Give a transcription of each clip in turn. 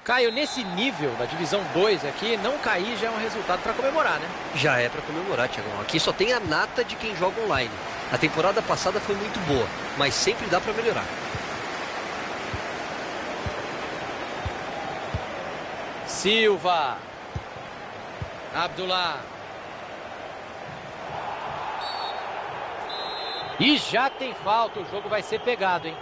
Caio, nesse nível da divisão 2 aqui, não cair já é um resultado para comemorar, né? Já é para comemorar, Thiagão. Aqui só tem a nata de quem joga online. A temporada passada foi muito boa, mas sempre dá para melhorar. Silva. Abdullah. E já tem falta, o jogo vai ser pegado, hein?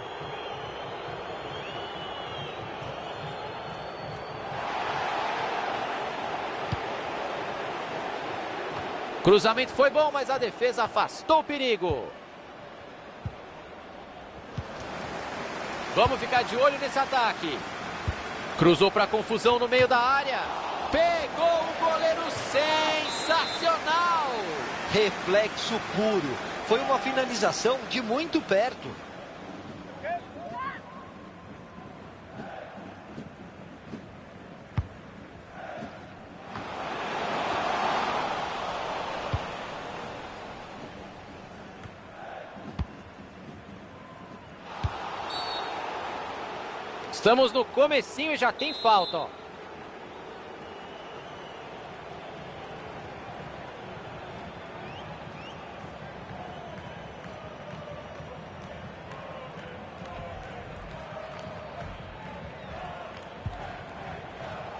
Cruzamento foi bom, mas a defesa afastou o perigo. Vamos ficar de olho nesse ataque. Cruzou para confusão no meio da área. Pegou o goleiro, sensacional! Reflexo puro. Foi uma finalização de muito perto. Estamos no comecinho e já tem falta, ó.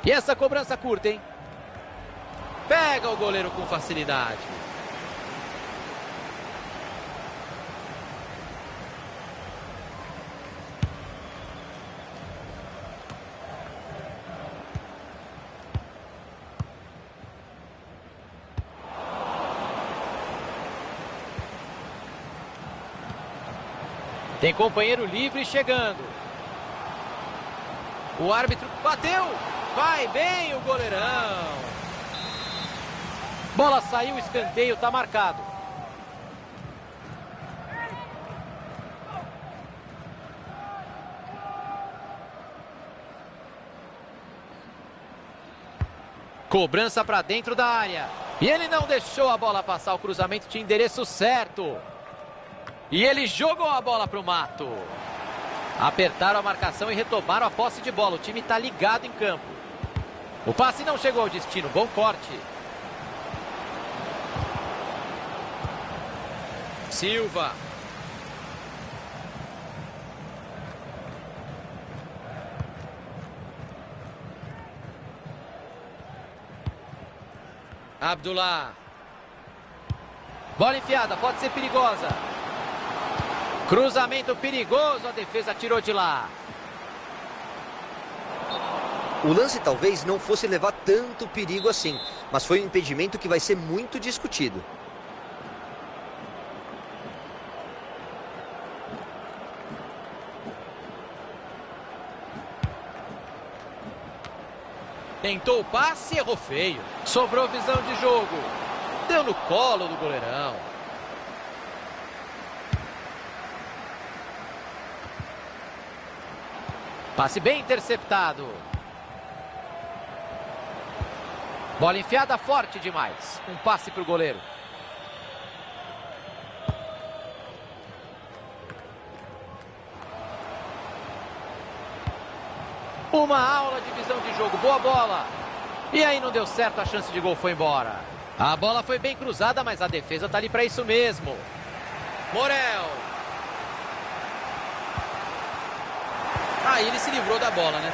E essa cobrança curta, hein? Pega o goleiro com facilidade. Tem companheiro livre chegando. O árbitro bateu. Vai bem o goleirão. Bola saiu, escanteio, tá marcado. Cobrança para dentro da área. E ele não deixou a bola passar, o cruzamento tinha endereço certo. E ele jogou a bola para o mato. Apertaram a marcação e retomaram a posse de bola. O time está ligado em campo. O passe não chegou ao destino. Bom corte. Silva. Abdullah. Bola enfiada, pode ser perigosa. Cruzamento perigoso, a defesa tirou de lá. O lance talvez não fosse levar tanto perigo assim, mas foi um impedimento que vai ser muito discutido. Tentou o passe, errou feio. Sobrou visão de jogo. Deu no colo do goleirão. Passe bem interceptado. Bola enfiada forte demais. Um passe para o goleiro. Uma aula de visão de jogo. Boa bola. E aí não deu certo, a chance de gol foi embora. A bola foi bem cruzada, mas a defesa tá ali para isso mesmo. Morel. Aí ele se livrou da bola, né?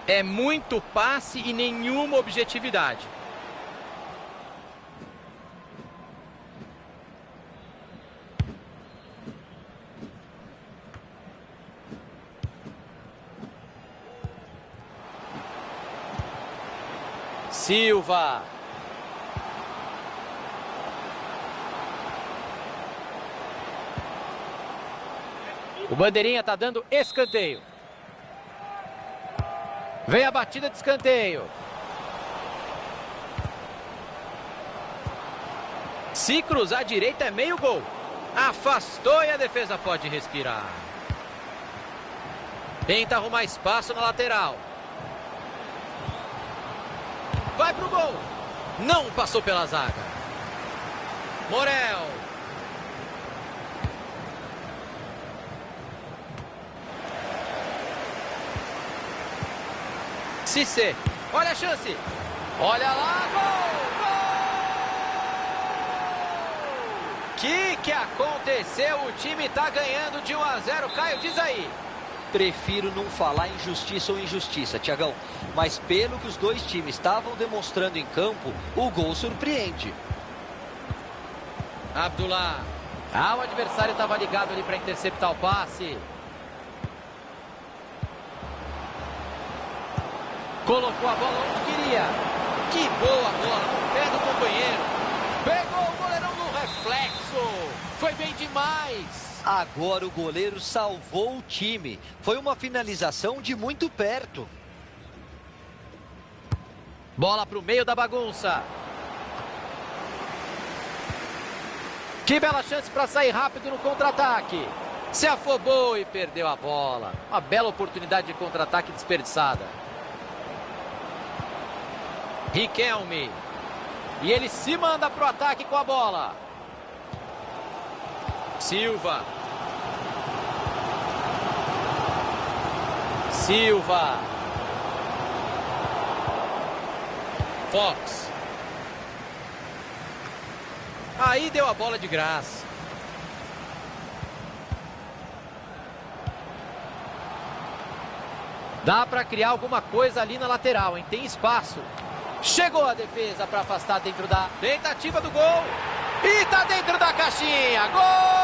É muito passe e nenhuma objetividade. Silva. O bandeirinha tá dando escanteio. Vem a batida de escanteio. Se cruzar a direita é meio gol. Afastou e a defesa pode respirar. Tenta arrumar espaço na lateral. vai pro gol. Não passou pela zaga. Morel. Cissé. Olha a chance. Olha lá, gol! Gol! Que aconteceu? O time tá ganhando de 1-0. Caio, diz aí. Prefiro não falar em justiça ou injustiça, Thiagão. Mas pelo que os dois times estavam demonstrando em campo, o gol surpreende. Abdullah. O adversário estava ligado ali para interceptar o passe. Colocou a bola onde queria. Que boa bola no pé do companheiro. Pegou o goleirão no reflexo. Foi bem demais. Agora o goleiro salvou o time. Foi uma finalização de muito perto. Bola para o meio da bagunça. Que bela chance para sair rápido no contra-ataque. Se afobou e perdeu a bola. Uma bela oportunidade de contra-ataque desperdiçada. Riquelme. E ele se manda para o ataque com a bola. Silva. Silva. Fox. Aí deu a bola de graça. Dá para criar alguma coisa ali na lateral, hein? Tem espaço. Chegou a defesa para afastar dentro da tentativa do gol. E tá dentro da caixinha. Gol!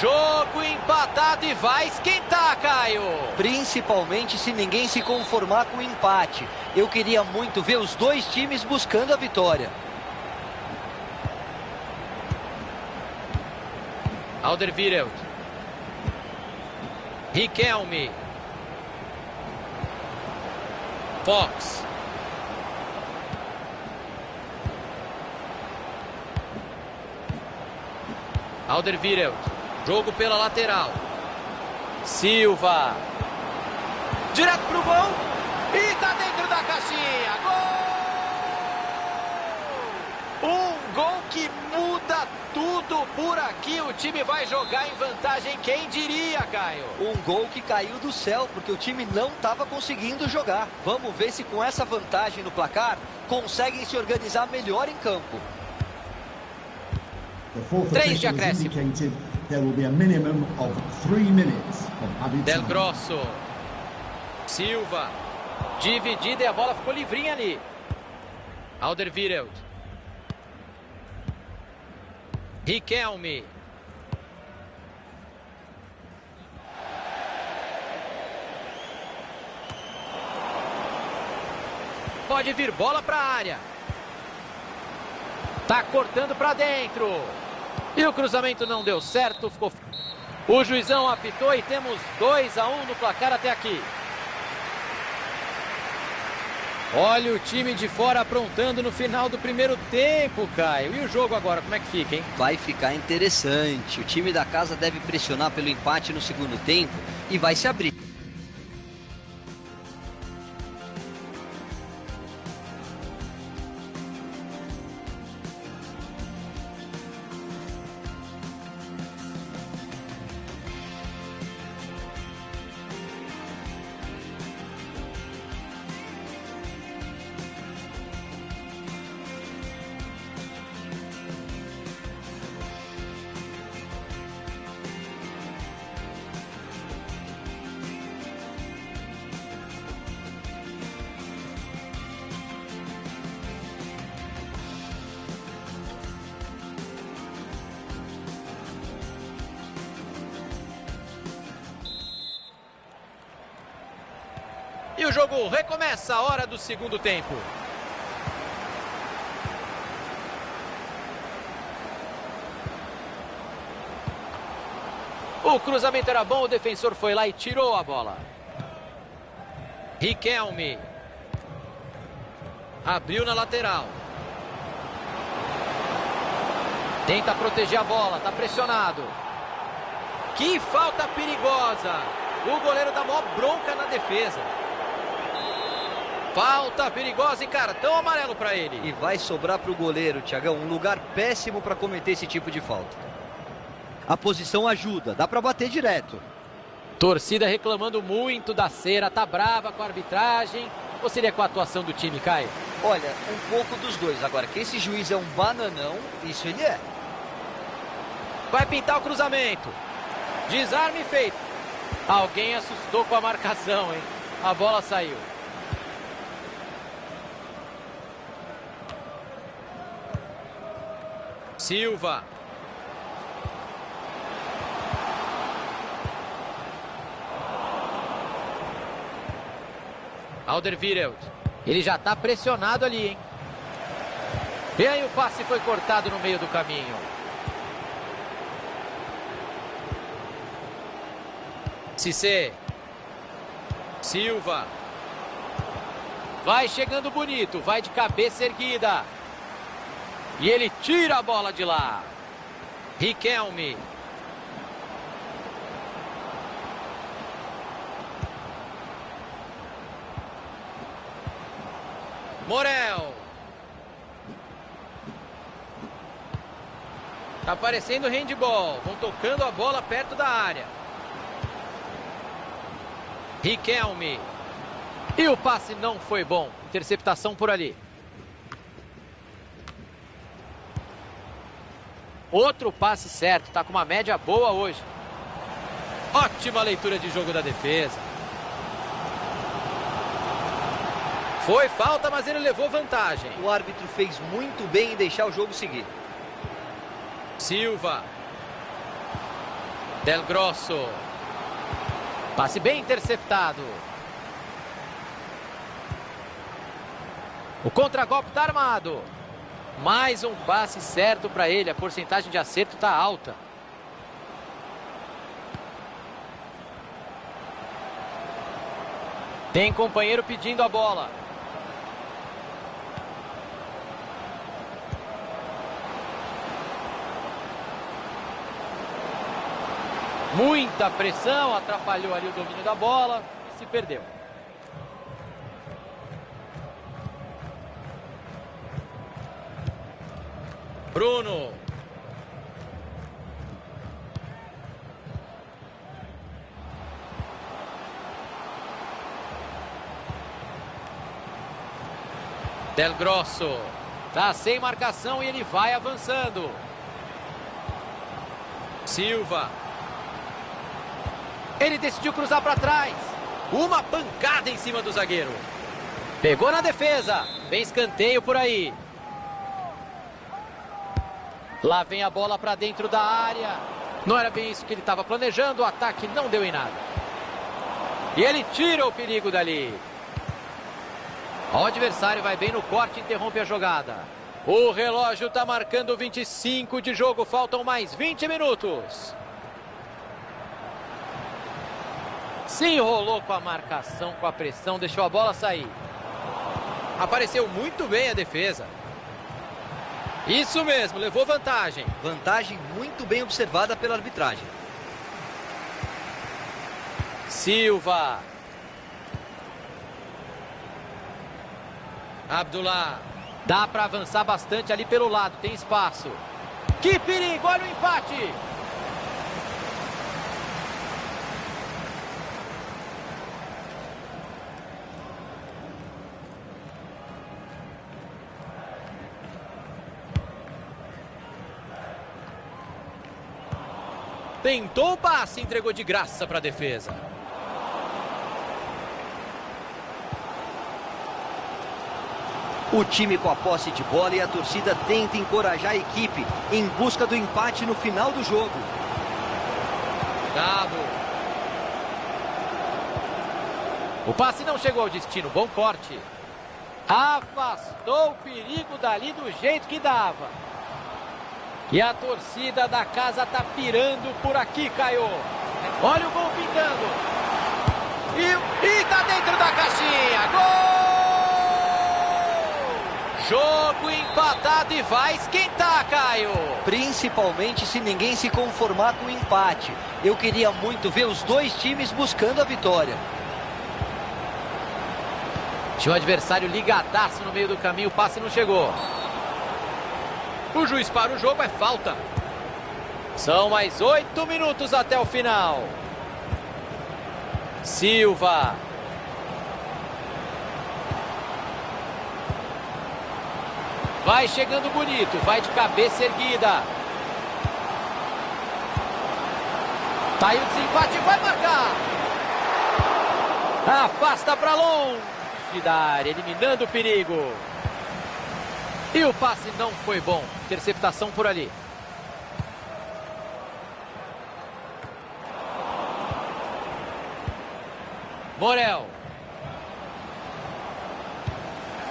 Jogo empatado e vai esquentar, Caio. Principalmente se ninguém se conformar com o empate. Eu queria muito ver os dois times buscando a vitória. Alderweireld. Riquelme. Fox. Alderweireld. Jogo pela lateral. Silva. Direto pro gol. E tá dentro da caixinha. Gol! Um gol que muda tudo por aqui. O time vai jogar em vantagem. Quem diria, Caio? Um gol que caiu do céu, porque o time não estava conseguindo jogar. Vamos ver se com essa vantagem no placar, conseguem se organizar melhor em campo. 3 de acréscimo. Del Grosso. Silva. Dividida e a bola ficou livrinha ali. Alderweireld. Riquelme. Pode vir bola para a área. Tá cortando para dentro. E o cruzamento não deu certo. Ficou... O juizão apitou e temos 2-1 no placar até aqui. Olha o time de fora aprontando no final do primeiro tempo, Caio. E o jogo agora, como é que fica, hein? Vai ficar interessante. O time da casa deve pressionar pelo empate no segundo tempo e vai se abrir. E o jogo recomeça a hora do segundo tempo. O cruzamento era bom, o defensor foi lá e tirou a bola. Riquelme. Abriu na lateral. Tenta proteger a bola, está pressionado. Que falta perigosa. O goleiro dá maior bronca na defesa. Falta perigosa e cartão amarelo para ele. E vai sobrar para o goleiro, Thiagão. Um lugar péssimo para cometer esse tipo de falta. A posição ajuda, dá para bater direto. Torcida reclamando muito da cera, tá brava com a arbitragem. Ou seria com a atuação do time, Caio? Olha, um pouco dos dois. Agora, que esse juiz é um bananão, isso ele é. Vai pintar o cruzamento. Desarme feito. Alguém assustou com a marcação, hein? A bola saiu. Silva. Alderweireld. Ele já está pressionado ali, hein? E aí o passe foi cortado no meio do caminho. Cissé. Silva. Vai chegando bonito, vai de cabeça erguida. E ele tira a bola de lá. Riquelme. Morel. Tá parecendo handball. Vão tocando a bola perto da área. Riquelme. E o passe não foi bom. Interceptação por ali. Outro passe certo. Tá com uma média boa hoje. Ótima leitura de jogo da defesa. Foi falta, mas ele levou vantagem. O árbitro fez muito bem em deixar o jogo seguir. Silva. Del Grosso. Passe bem interceptado. O contragolpe está armado. Mais um passe certo para ele. A porcentagem de acerto está alta. Tem companheiro pedindo a bola. Muita pressão, atrapalhou ali o domínio da bola e se perdeu. Bruno. Del Grosso. Tá sem marcação e ele vai avançando. Silva. Ele decidiu cruzar para trás. Uma pancada em cima do zagueiro. Pegou na defesa. Vem escanteio por aí. Lá vem a bola para dentro da área. Não era bem isso que ele estava planejando. O ataque não deu em nada. E ele tira o perigo dali. O adversário vai bem no corte e interrompe a jogada. O relógio está marcando 25 de jogo. Faltam mais 20 minutos. Se enrolou com a marcação, com a pressão. Deixou a bola sair. Apareceu muito bem a defesa. Isso mesmo, levou vantagem. Vantagem muito bem observada pela arbitragem. Silva. Abdullah. Dá para avançar bastante ali pelo lado, tem espaço. Que perigo, olha o empate. Tentou o passe, entregou de graça para a defesa. O time com a posse de bola e a torcida tenta encorajar a equipe em busca do empate no final do jogo. Dado. O passe não chegou ao destino, bom corte. Afastou o perigo dali do jeito que dava. E a torcida da casa tá pirando por aqui, Caio. Olha o gol pintando. E tá dentro da caixinha. Gol! Jogo empatado e vai esquentar, Caio. Principalmente se ninguém se conformar com o empate. Eu queria muito ver os dois times buscando a vitória. Tinha o adversário ligadaço no meio do caminho, o passe não chegou. O juiz para o jogo, é falta. São mais 8 minutos até o final. Silva. Vai chegando bonito, vai de cabeça erguida. Tá aí o desempate, vai marcar. Afasta para longe da área, eliminando o perigo. E o passe não foi bom. Interceptação por ali. Morel.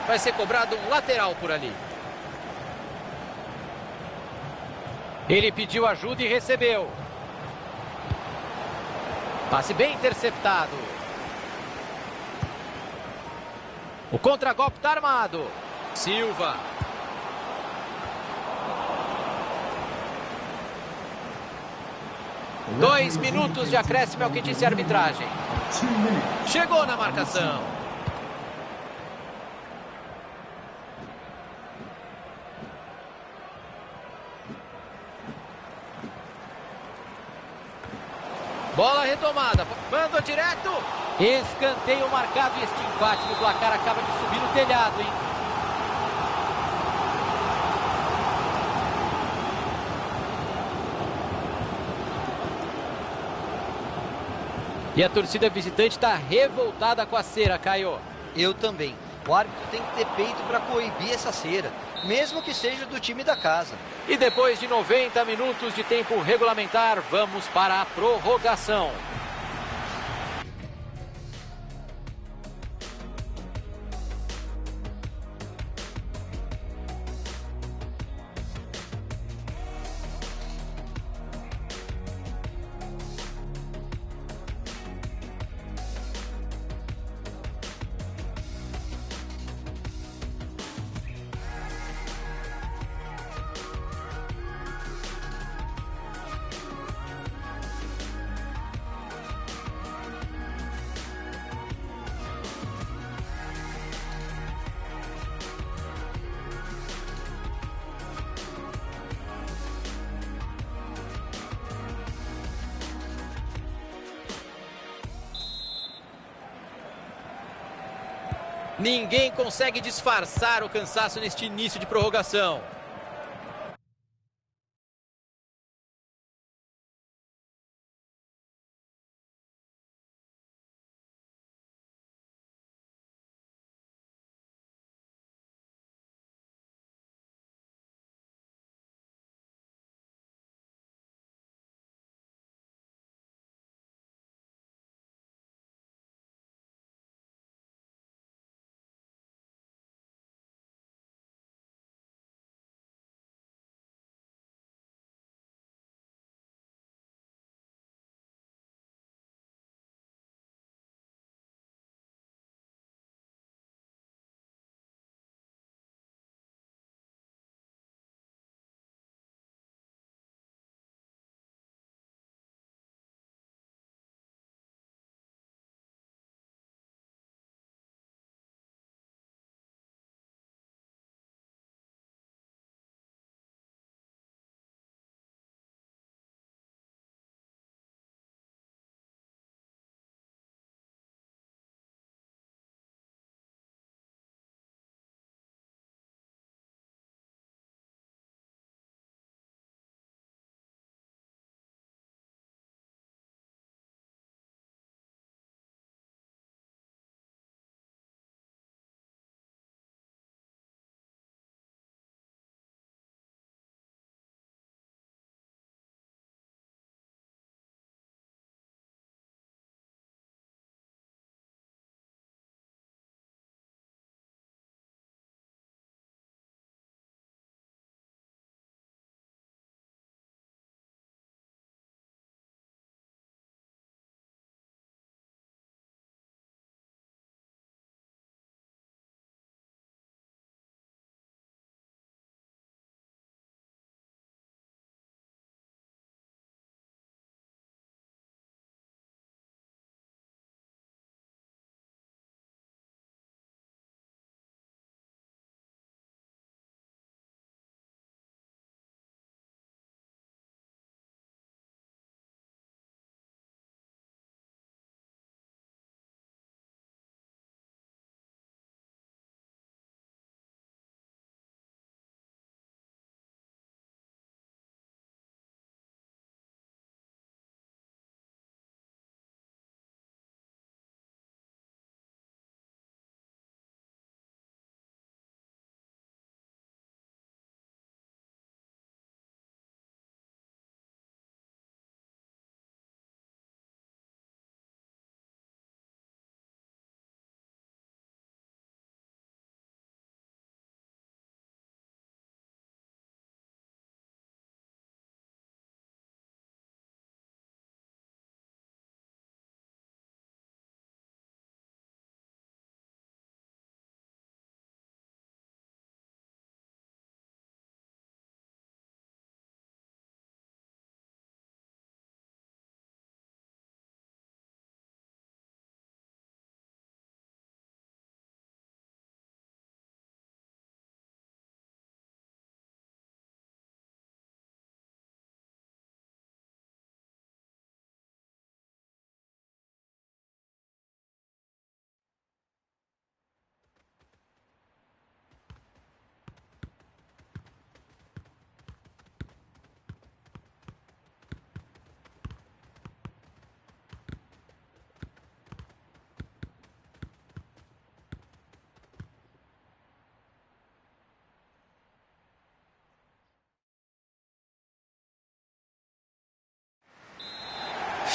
Vai ser cobrado um lateral por ali. Ele pediu ajuda e recebeu. Passe bem interceptado. O contragolpe está armado. Silva. Dois minutos de acréscimo é o que disse a arbitragem. Chegou na marcação. Bola retomada. Mandou direto. Escanteio marcado e este empate no placar acaba de subir no telhado, hein? E a torcida visitante está revoltada com a cera, Caio. Eu também. O árbitro tem que ter peito para coibir essa cera, mesmo que seja do time da casa. E depois de 90 minutos de tempo regulamentar, vamos para a prorrogação. Ninguém consegue disfarçar o cansaço neste início de prorrogação.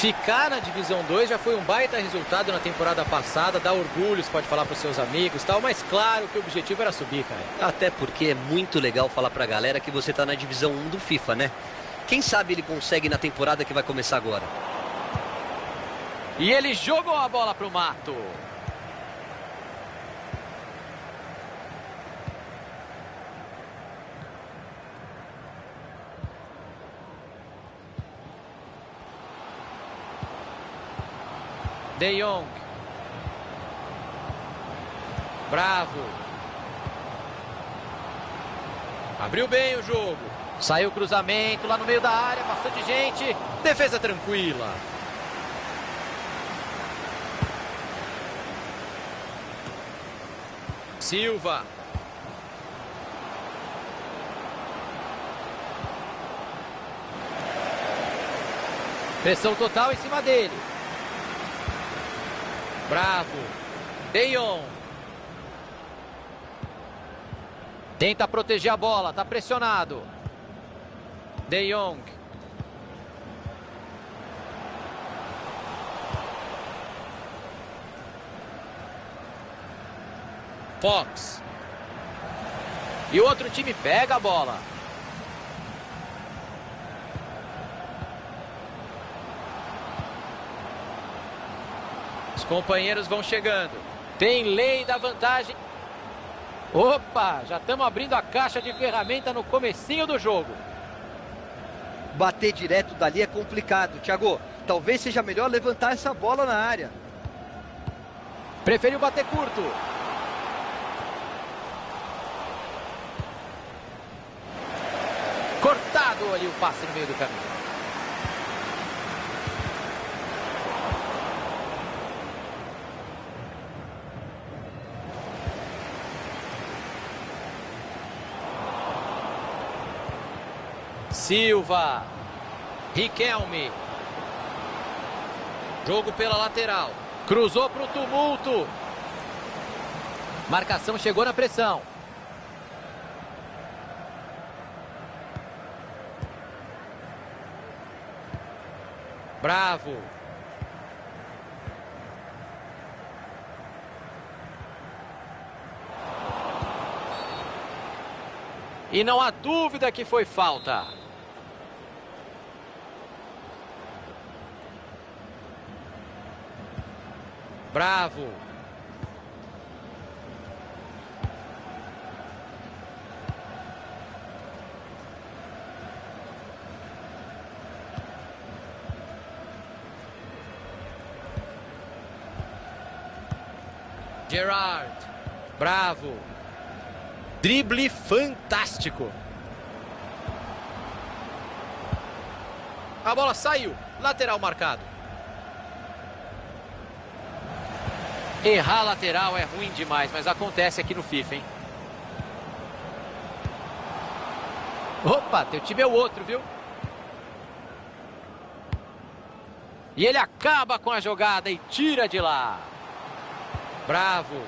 Ficar na Divisão 2 já foi um baita resultado na temporada passada, dá orgulho, você pode falar para os seus amigos e tal, mas claro que o objetivo era subir, cara. Até porque é muito legal falar pra galera que você tá na Divisão 1 do FIFA, né? Quem sabe ele consegue na temporada que vai começar agora. E ele jogou a bola pro mato. De Jong. Bravo. Abriu bem o jogo. Saiu o cruzamento lá no meio da área, bastante gente. Defesa tranquila. Silva. Pressão total em cima dele. Bravo. De Jong. Tenta proteger a bola, tá pressionado. De Jong. Fox. E o outro time pega a bola. Os companheiros vão chegando. Tem lei da vantagem. Opa, já estamos abrindo a caixa de ferramenta no comecinho do jogo. Bater direto dali é complicado, Thiago. Talvez seja melhor levantar essa bola na área. Preferiu bater curto. Cortado ali o passe no meio do caminho. Silva. Riquelme. Jogo pela lateral. Cruzou para o tumulto. Marcação chegou na pressão. Bravo. E não há dúvida que foi falta. Bravo. Gerrard. Bravo. Drible fantástico. A bola saiu. Lateral marcado. Errar lateral é ruim demais, mas acontece aqui no FIFA, hein? Opa, teu time é o outro, viu? E ele acaba com a jogada e tira de lá. Bravo.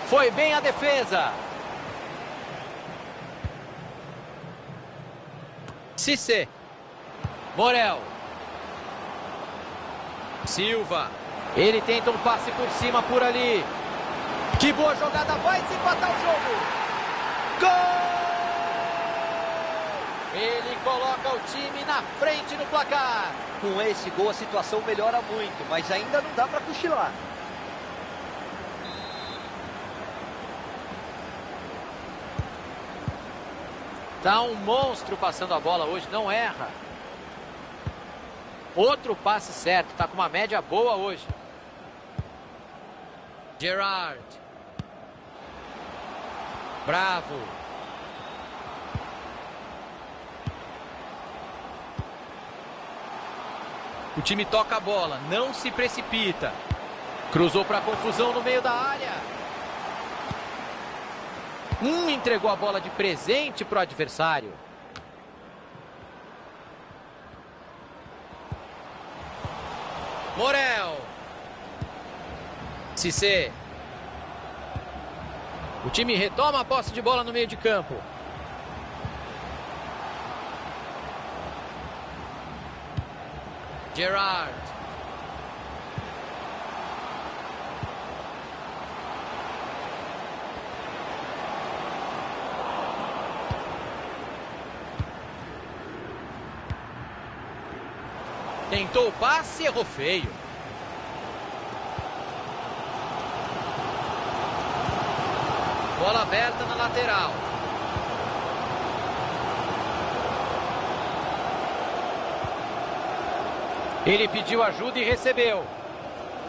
Foi bem a defesa. Cissé. Morel. Silva. Ele tenta um passe por cima, por ali. Que boa jogada, vai se empatar o jogo. Gol! Ele coloca o time na frente no placar. Com esse gol a situação melhora muito, mas ainda não dá para cochilar. Tá um monstro passando a bola hoje, não erra. Outro passe certo, tá com uma média boa hoje. Gerrard. Bravo. O time toca a bola, não se precipita. Cruzou para confusão no meio da área. Entregou a bola de presente para o adversário. Morel. Cissé. O time retoma a posse de bola no meio de campo. Gerrard. Tentou o passe e errou feio. Bola aberta na lateral. Ele pediu ajuda e recebeu.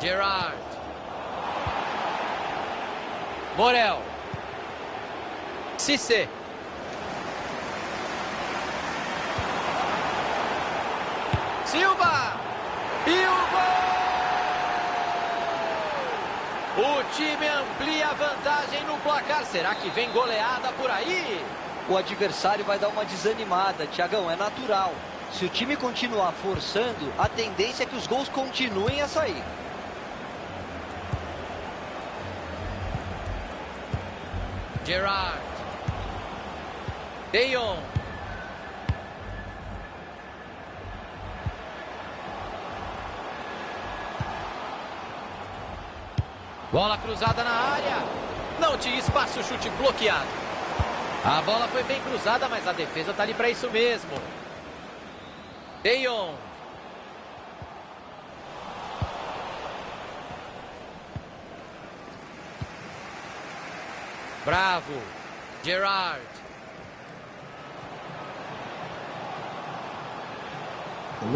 Gerrard. Morel. Cissé. Silva. E o gol! O time amplia a vantagem no placar. Será que vem goleada por aí? O adversário vai dar uma desanimada, Thiagão, é natural. Se o time continuar forçando, a tendência é que os gols continuem a sair. Gerrard. De Jong. Bola cruzada na área. Não tinha espaço, chute bloqueado. A bola foi bem cruzada, mas a defesa está ali para isso mesmo. De Jong. Bravo. Gerrard.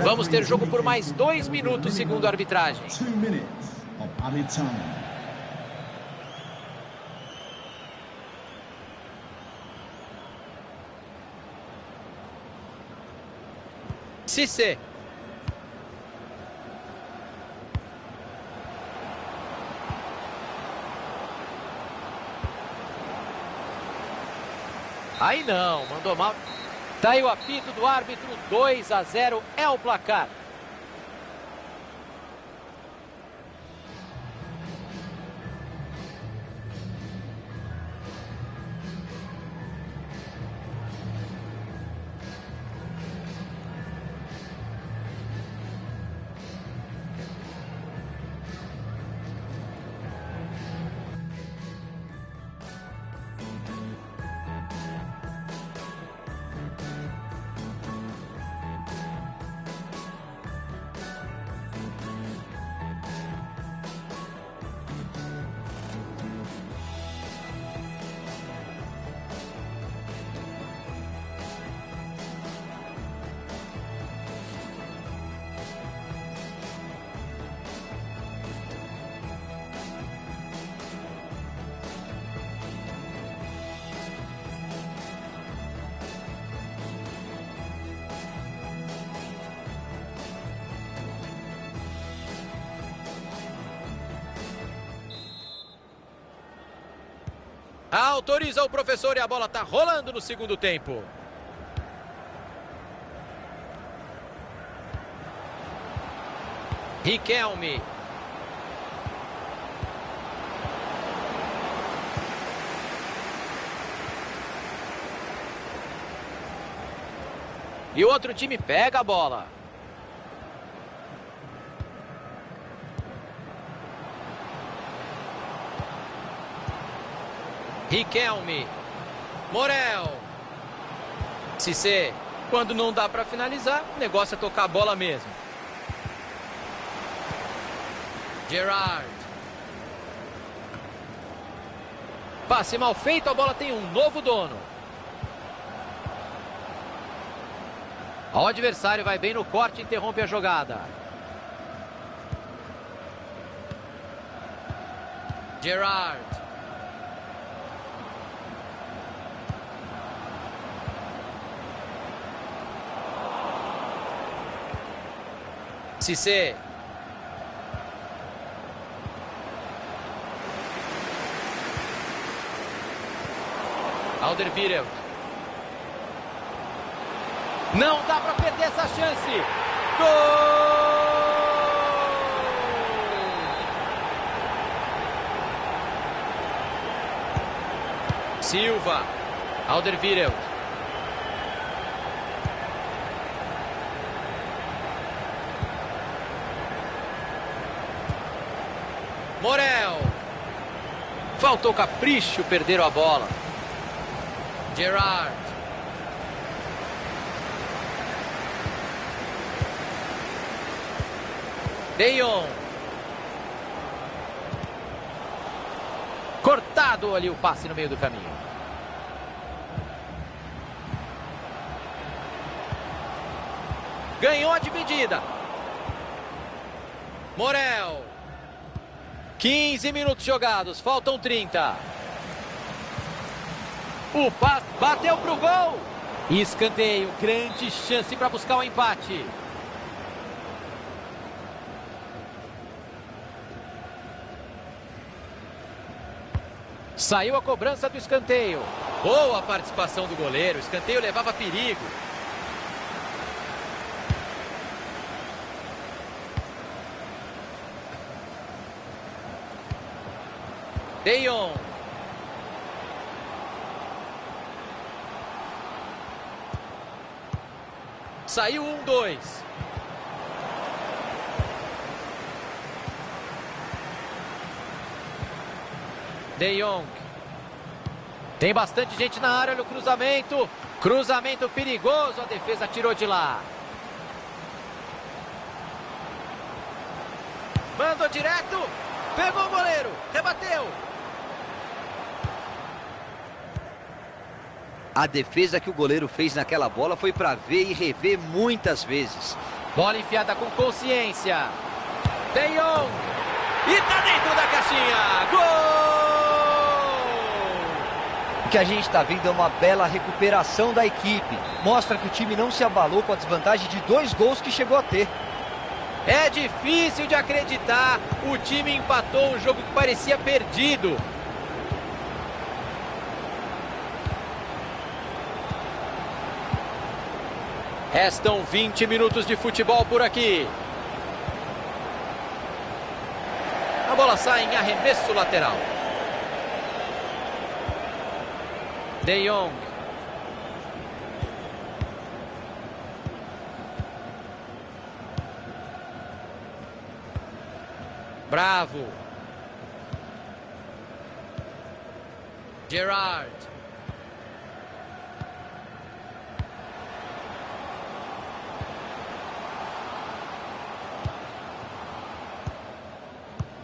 Vamos ter jogo por mais 2 minutos, segundo a arbitragem. 2 minutes of added time. Cissé. Aí não, mandou mal. Tá aí o apito do árbitro, 2-0 é o placar. Autoriza o professor e a bola está rolando no segundo tempo. Riquelme. E o outro time pega a bola. Riquelme. Morel. Cissé. Quando não dá para finalizar, o negócio é tocar a bola mesmo. Gerrard. Passe mal feito, a bola tem um novo dono. O adversário vai bem no corte e interrompe a jogada. Gerrard. Cissé. Alderweireld. Não dá para perder essa chance. Gol! Silva. Alderweireld. Morel. Faltou capricho, perderam a bola. Gerrard. De Jong. Cortado ali o passe no meio do caminho. Ganhou a dividida. Morel. 15 minutos jogados, faltam 30. O passe bateu pro gol. Escanteio, grande chance para buscar o empate. Saiu a cobrança do escanteio. Boa participação do goleiro, o escanteio levava perigo. De Jong. Saiu 1-2. De Jong. Tem bastante gente na área, olha o cruzamento. Cruzamento perigoso, a defesa tirou de lá. Mandou direto. Pegou o goleiro, rebateu. A defesa que o goleiro fez naquela bola foi para ver e rever muitas vezes. Bola enfiada com consciência. De Jong. E tá dentro da caixinha. Gol! O que a gente está vendo é uma bela recuperação da equipe. Mostra que o time não se abalou com a desvantagem de 2 gols que chegou a ter. É difícil de acreditar. O time empatou um jogo que parecia perdido. Restam 20 minutos de futebol por aqui. A bola sai em arremesso lateral. De Jong. Bravo. Gerrard.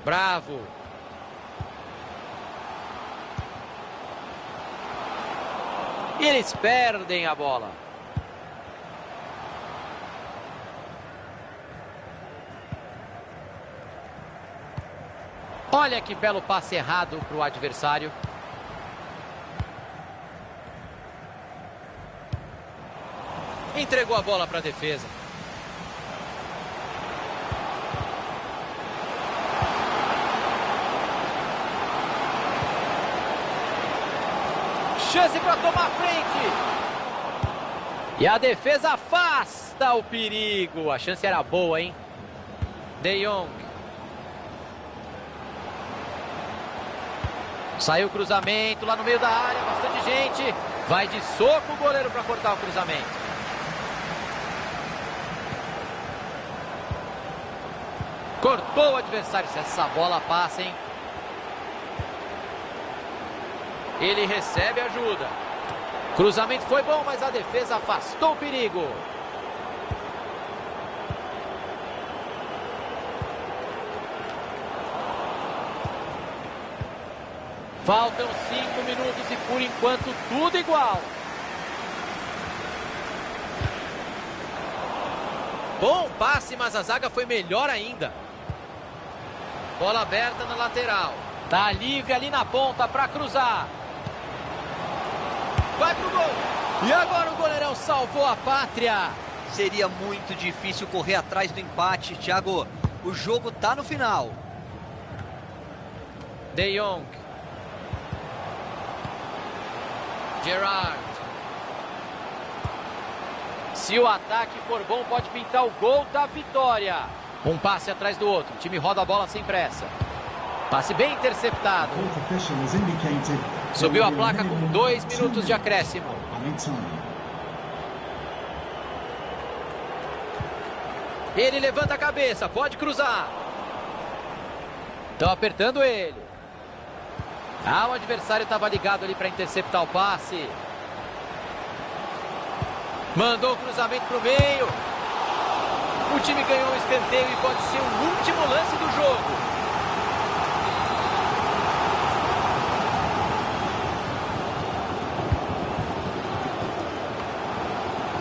Bravo. E eles perdem a bola. Olha que belo passe errado para o adversário. Entregou a bola para a defesa. Chance para tomar frente. E a defesa afasta o perigo. A chance era boa, hein? De Jong. Saiu o cruzamento lá no meio da área. Bastante gente. Vai de soco o goleiro para cortar o cruzamento. Cortou o adversário. Se essa bola passa, hein? Ele recebe ajuda. Cruzamento foi bom, mas a defesa afastou o perigo. Faltam 5 minutos e por enquanto tudo igual. Bom passe, mas a zaga foi melhor ainda. Bola aberta na lateral. Tá livre ali na ponta para cruzar. Vai pro gol. E agora o goleirão salvou a pátria. Seria muito difícil correr atrás do empate, Thiago. O jogo tá no final. De Jong. Gerrard. Se o ataque for bom, pode pintar o gol da vitória. Um passe atrás do outro. O time roda a bola sem pressa. Passe bem interceptado. Subiu a placa com 2 minutos de acréscimo. Ele levanta a cabeça, pode cruzar. Estão apertando ele. Ah, o adversário estava ligado ali para interceptar o passe. Mandou o cruzamento para o meio. O time ganhou um escanteio e pode ser o último lance do jogo.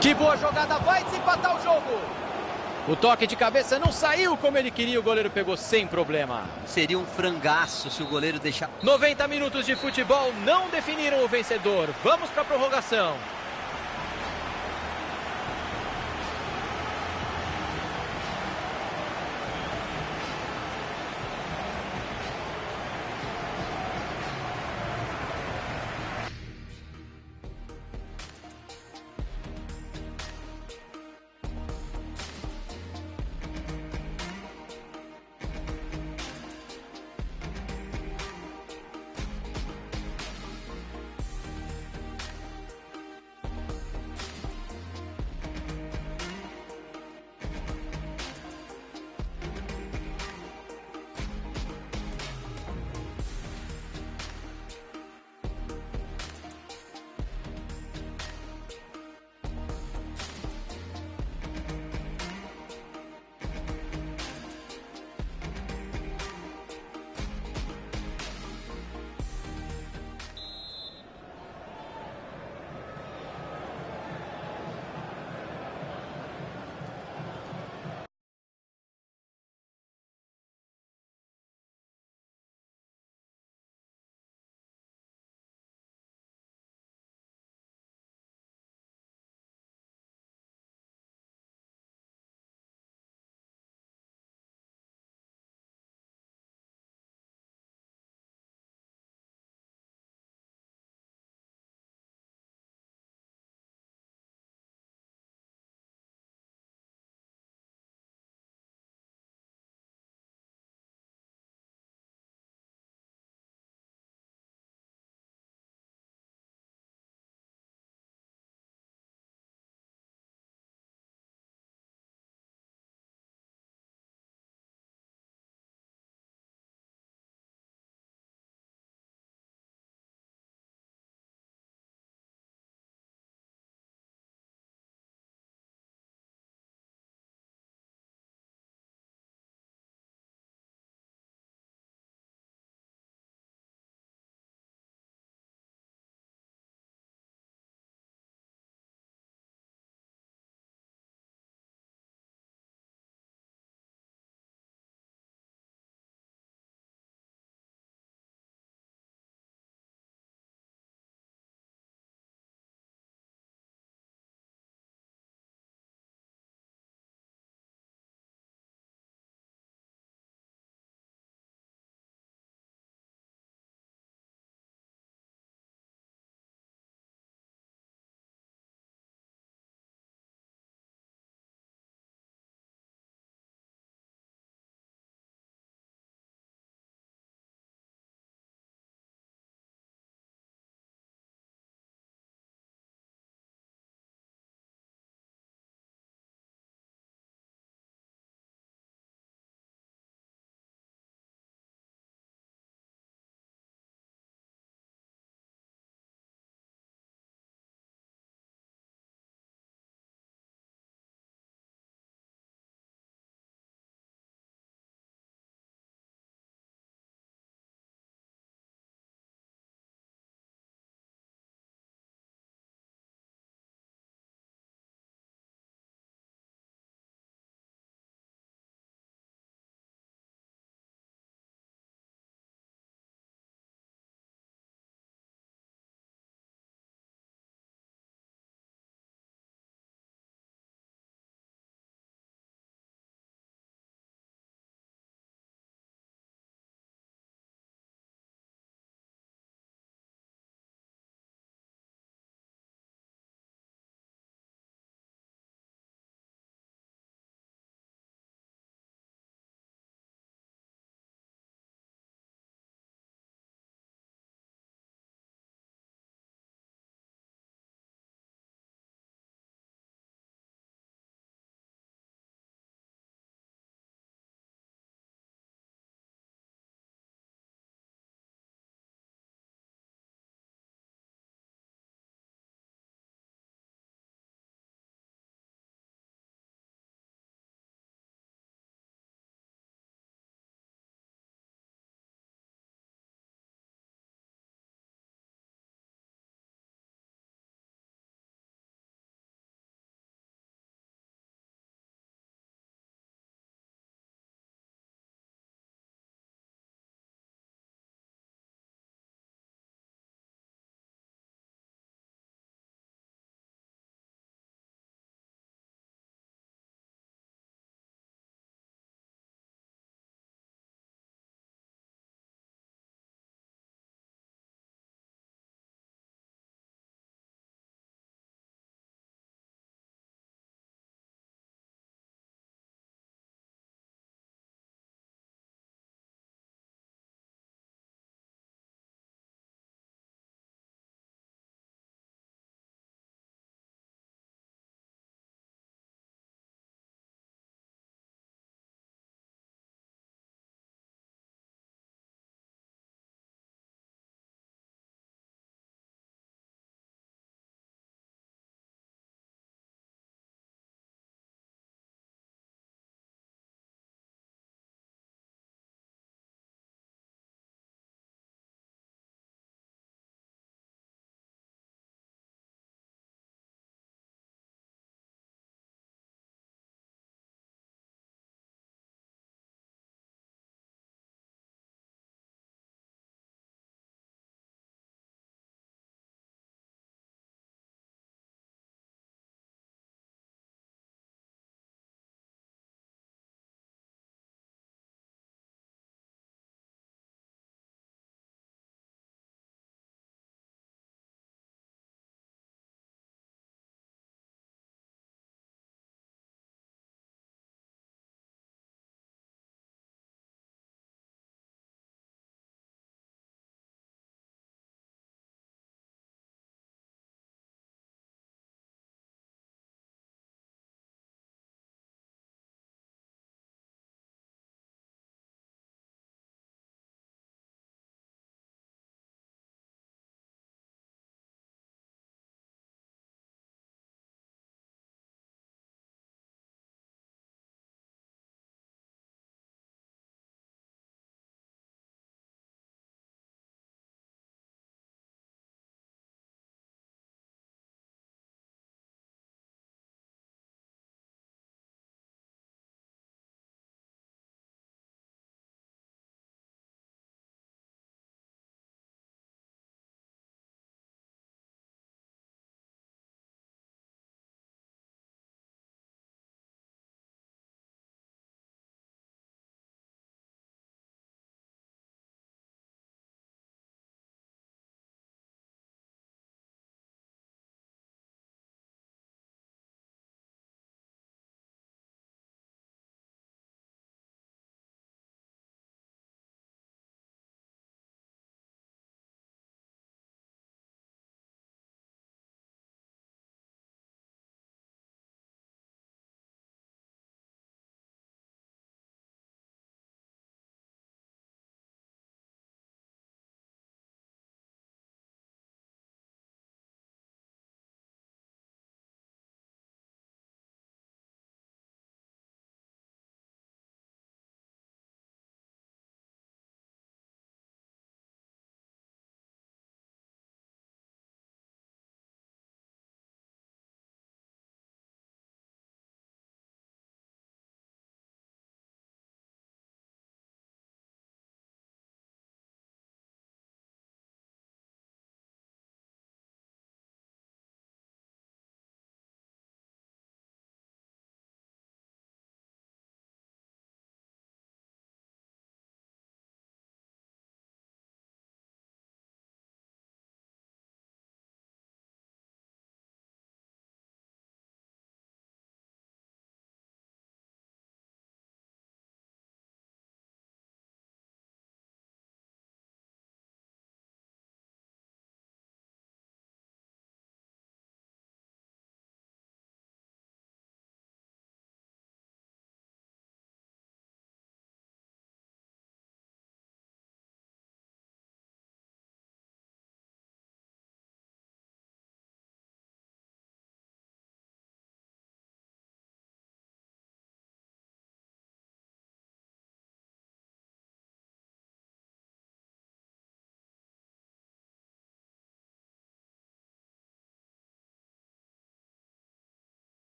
Que boa jogada, vai desempatar o jogo. O toque de cabeça não saiu como ele queria, o goleiro pegou sem problema. Seria um frangaço se o goleiro deixar... 90 minutos de futebol não definiram o vencedor. Vamos para a prorrogação.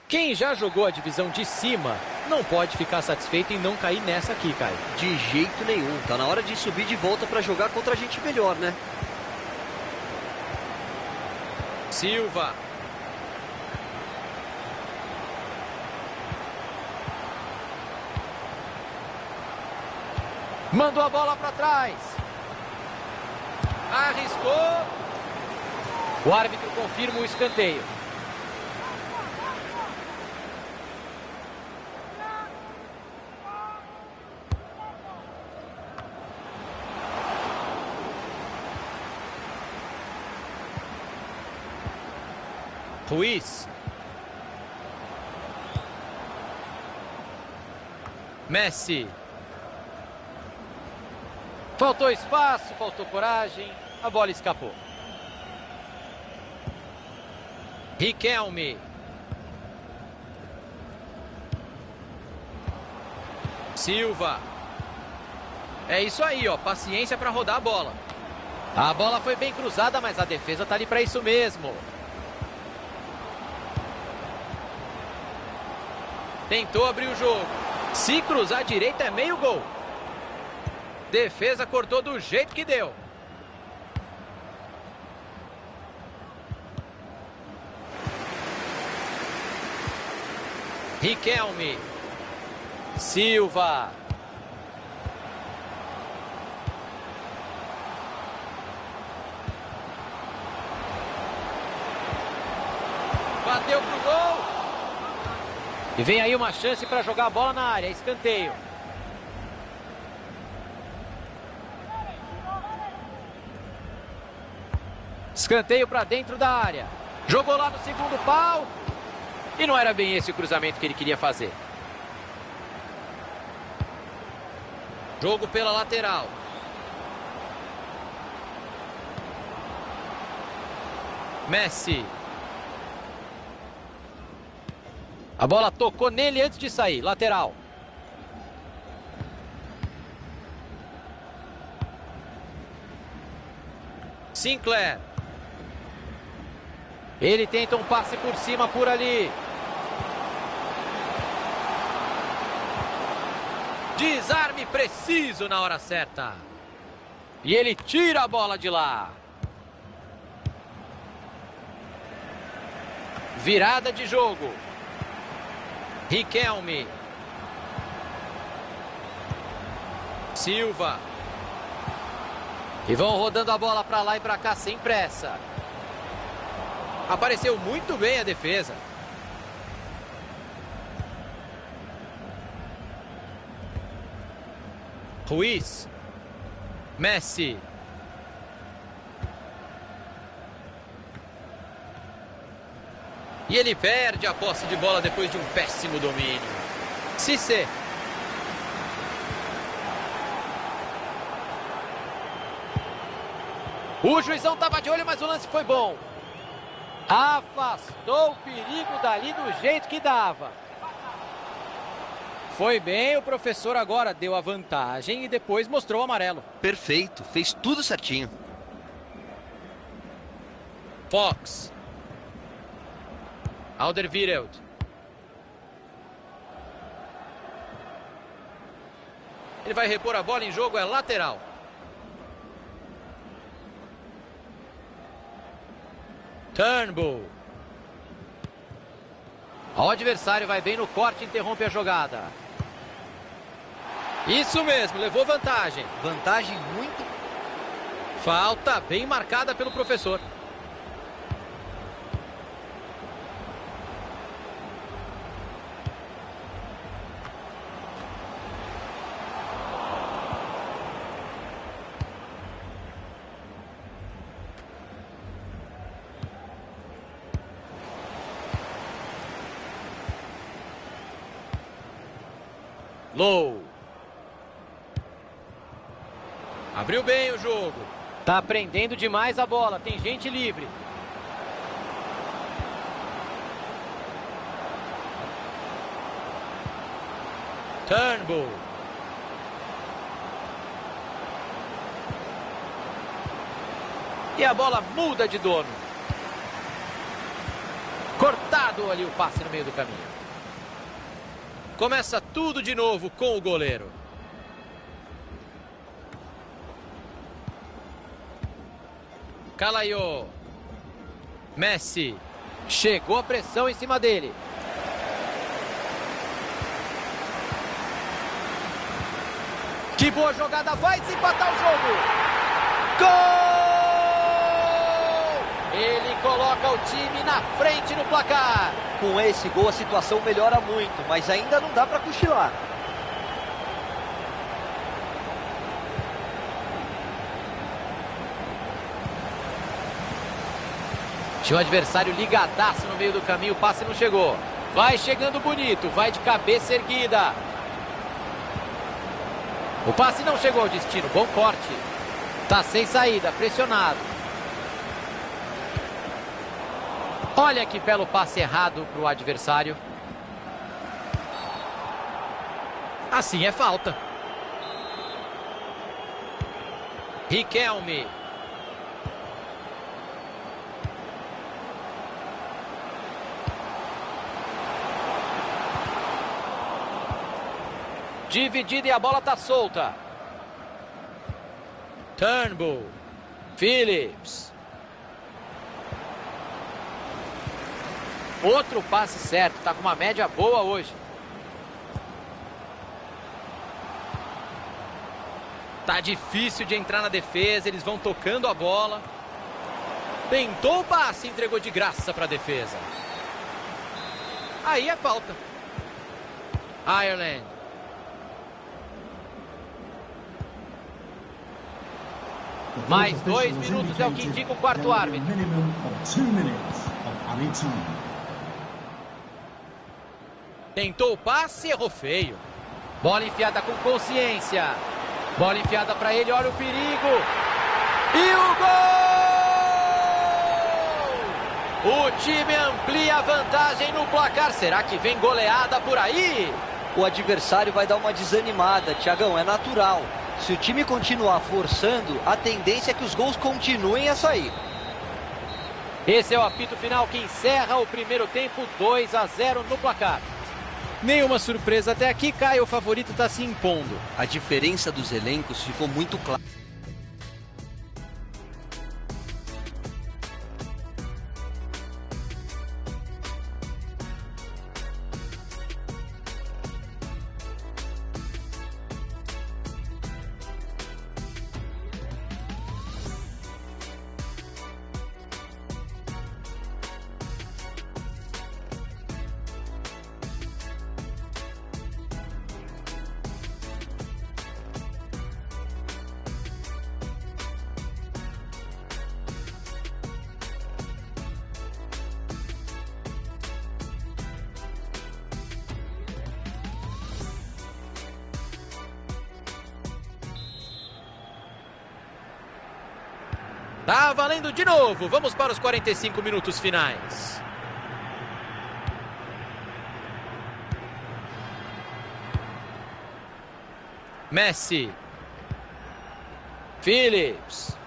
Quem já jogou a divisão de cima não pode ficar satisfeito em não cair nessa aqui, Caio. De jeito nenhum. Tá na hora de subir de volta para jogar contra a gente melhor, né? Silva. Mandou a bola para trás. Arriscou. O árbitro confirma o escanteio. Ruiz. Messi. Faltou espaço, faltou coragem, a bola escapou. Riquelme. Silva. É isso aí, ó, paciência para rodar a bola. A bola foi bem cruzada, mas a defesa tá ali para isso mesmo. Tentou abrir o jogo. Se cruzar à direita é meio gol. Defesa cortou do jeito que deu. Riquelme. Silva. Bateu pro gol. E vem aí uma chance para jogar a bola na área. Escanteio. Escanteio para dentro da área. Jogou lá no segundo pau. E não era bem esse o cruzamento que ele queria fazer. Jogo pela lateral. Messi. A bola tocou nele antes de sair. Lateral. Sinclair. Ele tenta um passe por cima, por ali. Desarme preciso na hora certa. E ele tira a bola de lá. Virada de jogo. Riquelme. Silva. E vão rodando a bola para lá e para cá sem pressa. Apareceu muito bem a defesa. Ruiz. Messi. E ele perde a posse de bola depois de um péssimo domínio. Cissé. O juizão estava de olho, mas o lance foi bom. Afastou o perigo dali do jeito que dava. Foi bem, o professor agora deu a vantagem e depois mostrou o amarelo. Perfeito, fez tudo certinho. Fox. Alderweireld. Ele vai repor a bola em jogo, é lateral. Turnbull. O adversário vai bem no corte e interrompe a jogada. Isso mesmo, levou vantagem. Vantagem muito. Falta bem marcada pelo professor. Low. Abriu bem o jogo. Tá prendendo demais a bola. Tem gente livre. Turnbull. E a bola muda de dono. Cortado Errado ali o passe no meio do caminho. Começa tudo de novo com o goleiro. Calaiô. Messi. Chegou a pressão em cima dele. Que boa jogada, vai se empatar o jogo. Gol! Ele coloca o time na frente no placar. Com esse gol a situação melhora muito, mas ainda não dá para cochilar. Tinha um adversário ligadaço no meio do caminho, o passe não chegou. Vai chegando bonito, vai de cabeça erguida. O passe não chegou ao destino, bom corte. Tá sem saída, pressionado. Olha que belo passe errado para o adversário. Assim é falta. Riquelme. Dividida e a bola tá solta. Turnbull. Phillips. Outro passe certo, tá com uma média boa hoje. Tá difícil de entrar na defesa, eles vão tocando a bola. Tentou o passe, entregou de graça para a defesa. Aí é falta. Ireland. Mais 2 minutos é o que indica o quarto árbitro. Tentou o passe, errou feio. Bola enfiada com consciência. Bola enfiada para ele, olha o perigo. E o gol! O time amplia a vantagem no placar. Será que vem goleada por aí? O adversário vai dar uma desanimada, Thiagão, é natural. Se o time continuar forçando, a tendência é que os gols continuem a sair. Esse é o apito final que encerra o primeiro tempo, 2-0 no placar. Nenhuma surpresa até aqui, Caio, o favorito está se impondo. A diferença dos elencos ficou muito clara. Tá valendo de novo. Vamos para os 45 minutos finais. Messi. Phillips.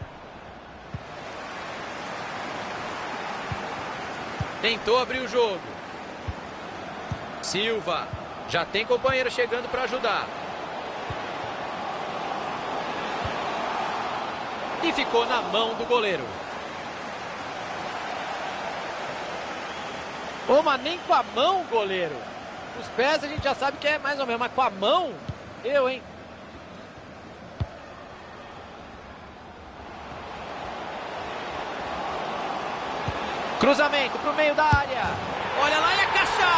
Tentou abrir o jogo. Silva. Já tem companheiro chegando para ajudar. E ficou na mão do goleiro. Ô, mas nem com a mão, goleiro. Os pés a gente já sabe que é mais ou menos, mas com a mão, hein? Cruzamento pro meio da área. Olha lá e a caixa!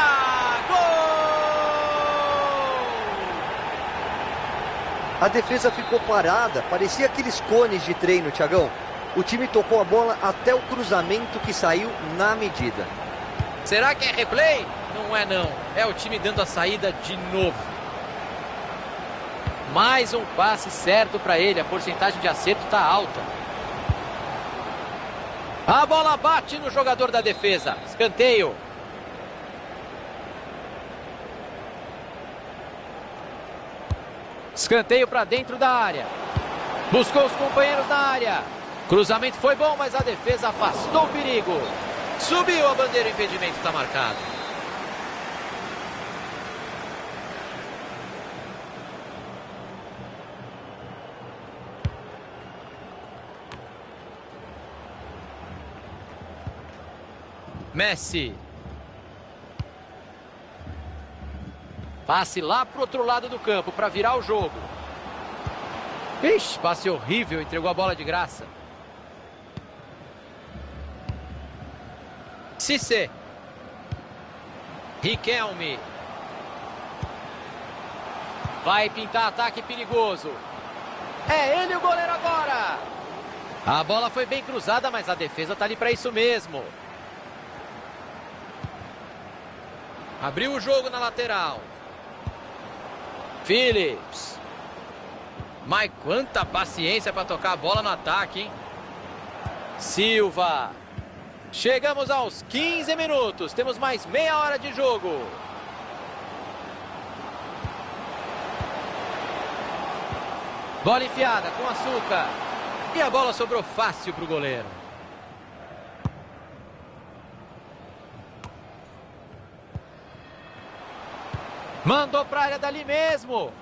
Gol! A defesa ficou parada, parecia aqueles cones de treino, Thiagão. O time tocou a bola até o cruzamento que saiu na medida. Será que é replay? Não é não, é o time dando a saída de novo. Mais um passe certo para ele, a porcentagem de acerto está alta. A bola bate no jogador da defesa, escanteio. Escanteio para dentro da área. Buscou os companheiros na área. Cruzamento foi bom, mas a defesa afastou o perigo. Subiu a bandeira, o impedimento está marcado. Messi. Passe lá pro outro lado do campo para virar o jogo. Ixi, passe horrível, entregou a bola de graça. Cissé. Riquelme. Vai pintar ataque perigoso. É ele o goleiro agora. A bola foi bem cruzada, mas a defesa tá ali para isso mesmo. Abriu o jogo na lateral. Phillips. Mas quanta paciência para tocar a bola no ataque, hein? Silva. Chegamos aos 15 minutos. Temos mais meia hora de jogo. Bola enfiada com açúcar. E a bola sobrou fácil para o goleiro. Mandou para a área dali mesmo.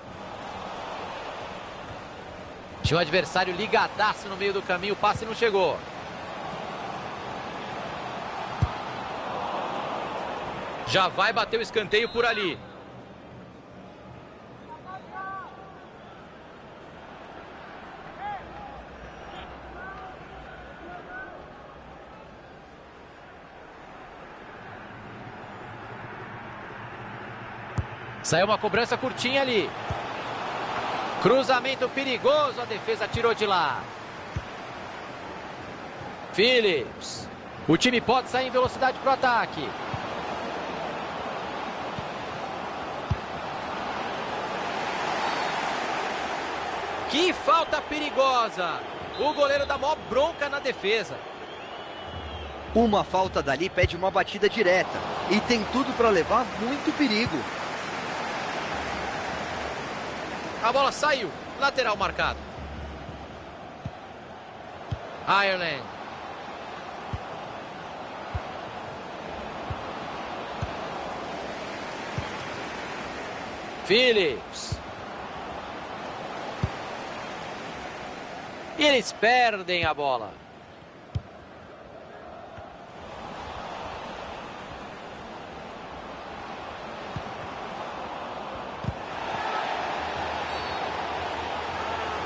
Tinha um adversário ligadaço no meio do caminho. O passe não chegou. Já vai bater o escanteio por ali. Saiu uma cobrança curtinha ali. Cruzamento perigoso, a defesa tirou de lá. Phillips. O time pode sair em velocidade para o ataque. Que falta perigosa. O goleiro dá mó bronca na defesa. Uma falta dali pede uma batida direta. E tem tudo para levar muito perigo. A bola saiu. Lateral marcado. Ireland. Phillips. E eles perdem a bola.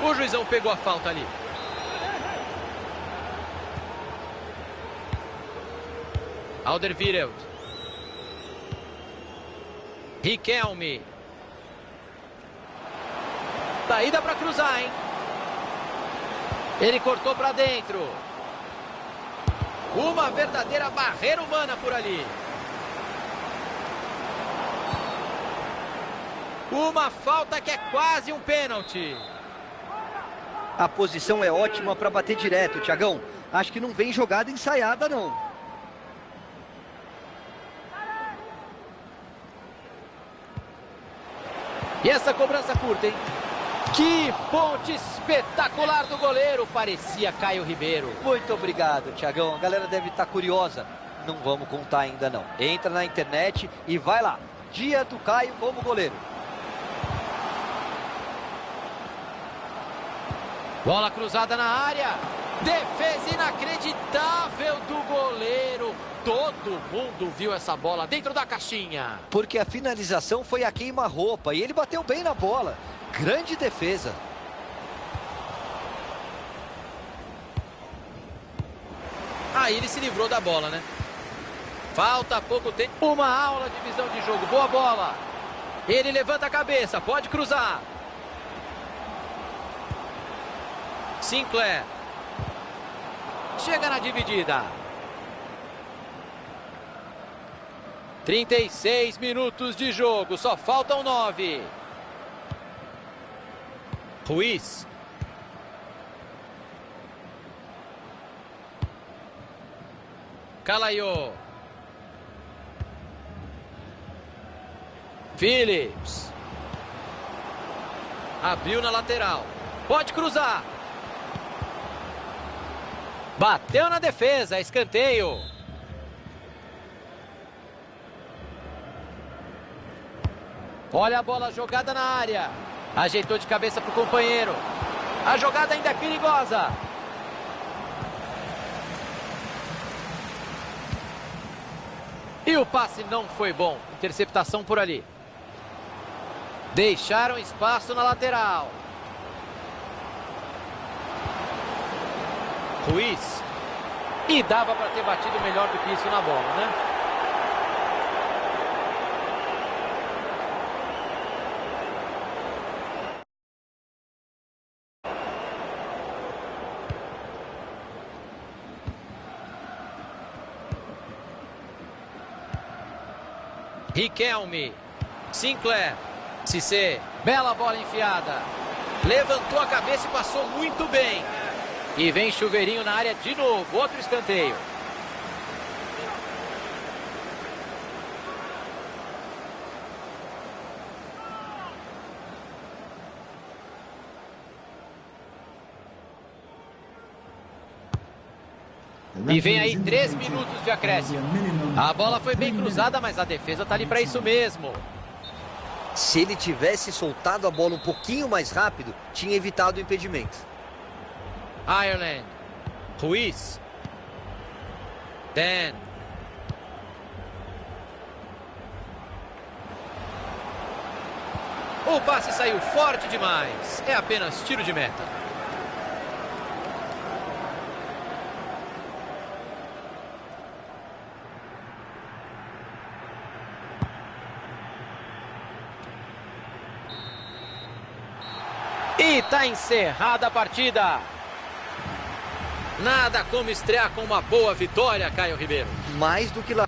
O juizão pegou a falta ali. Alderweireld. Riquelme. Saída para cruzar, hein? Ele cortou para dentro. Uma verdadeira barreira humana por ali. Uma falta que é quase um pênalti. A posição é ótima para bater direto, Thiagão. Acho que não vem jogada ensaiada, não. E essa cobrança curta, hein? Que ponte espetacular do goleiro. Parecia Caio Ribeiro. Muito obrigado, Thiagão. A galera deve estar curiosa. Não vamos contar ainda, não. Entra na internet e vai lá. Dia do Caio como goleiro. Bola cruzada na área. Defesa inacreditável do goleiro. Todo mundo viu essa bola dentro da caixinha. Porque a finalização foi a queima-roupa e ele bateu bem na bola. Grande defesa. Aí ele se livrou da bola, né? Falta pouco tempo. Uma aula de visão de jogo. Boa bola. Ele levanta a cabeça. Pode cruzar. Sinclair. Chega na dividida. 36 minutos de jogo. Só faltam 9. Ruiz. Calaiô. Phillips. Abriu na lateral. Pode cruzar. Bateu na defesa. Escanteio. Olha a bola jogada na área. Ajeitou de cabeça para o companheiro. A jogada ainda é perigosa. E o passe não foi bom. Interceptação por ali. Deixaram espaço na lateral. Ruiz. E dava para ter batido melhor do que isso na bola, né? Riquelme. Sinclair. Cissé. Bela bola enfiada. Levantou a cabeça e passou muito bem. E vem chuveirinho na área de novo. Outro escanteio. E vem aí 3 minutos de acréscimo. A bola foi bem cruzada, mas a defesa está ali para isso mesmo. Se ele tivesse soltado a bola um pouquinho mais rápido, tinha evitado o impedimento. Ireland. Ruiz. Dan. O passe saiu forte demais. É apenas tiro de meta. E tá encerrada a partida. Nada como estrear com uma boa vitória, Caio Ribeiro. Mais do que lá.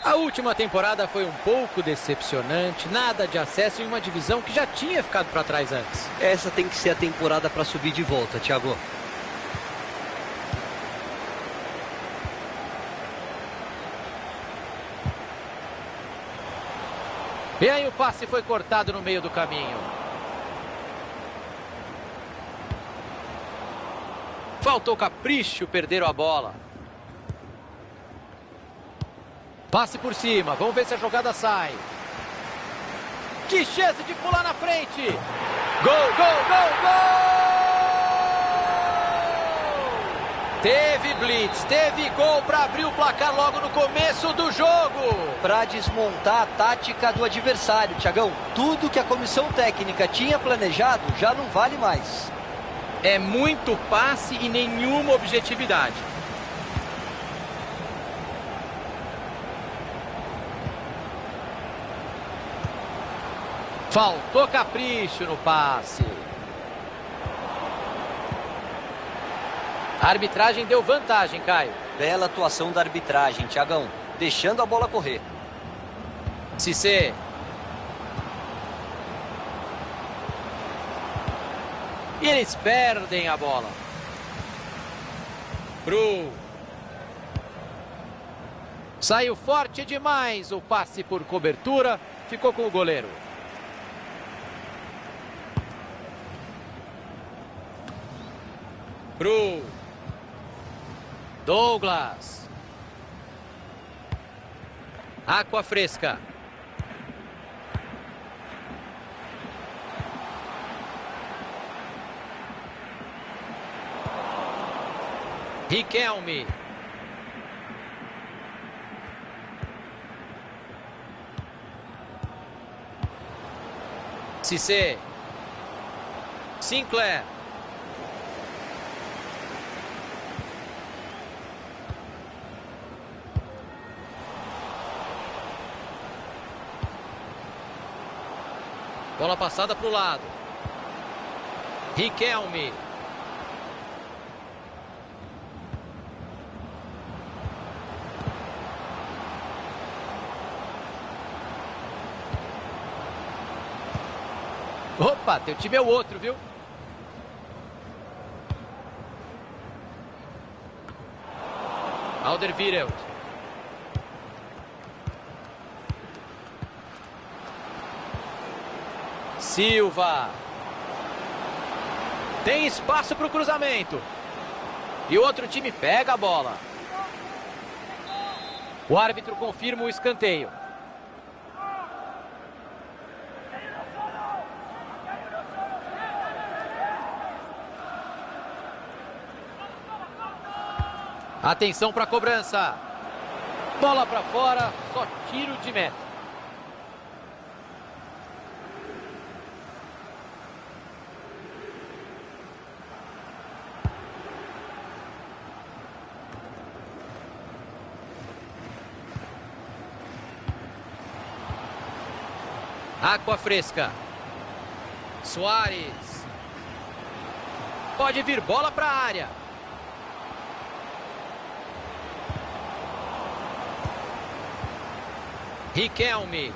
A última temporada foi um pouco decepcionante, nada de acesso em uma divisão que já tinha ficado para trás antes. Essa tem que ser a temporada para subir de volta, Thiago. E aí o passe foi cortado no meio do caminho. Faltou capricho, perderam a bola. Passe por cima, vamos ver se a jogada sai. Que chance de pular na frente! Gol, gol, gol, gol! Teve blitz, teve gol para abrir o placar logo no começo do jogo. Para desmontar a tática do adversário, Thiagão. Tudo que a comissão técnica tinha planejado já não vale mais. É muito passe e nenhuma objetividade. Faltou capricho no passe. A arbitragem deu vantagem, Caio. Bela atuação da arbitragem, Thiagão. Deixando a bola correr. Cissé. E eles perdem a bola. Bru. Saiu forte demais o passe por cobertura. Ficou com o goleiro. Bru. Douglas. Água fresca. Riquelme. Cissé. Sinclair. Bola passada para o lado. Riquelme. Opa, teu time é o outro, viu? Alderweireld. Silva. Tem espaço para o cruzamento. E o outro time pega a bola. O árbitro confirma o escanteio. Atenção para a cobrança. Bola para fora, só tiro de meta. Água fresca. Soares. Pode vir bola para a área. Riquelme.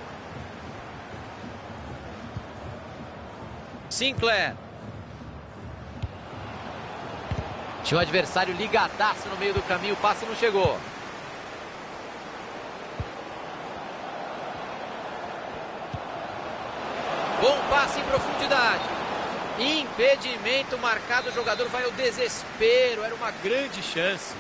Sinclair. Tinha o adversário ligadaço no meio do caminho, o passe não chegou. Bom passe em profundidade. Impedimento marcado, o jogador vai ao desespero, era uma grande chance.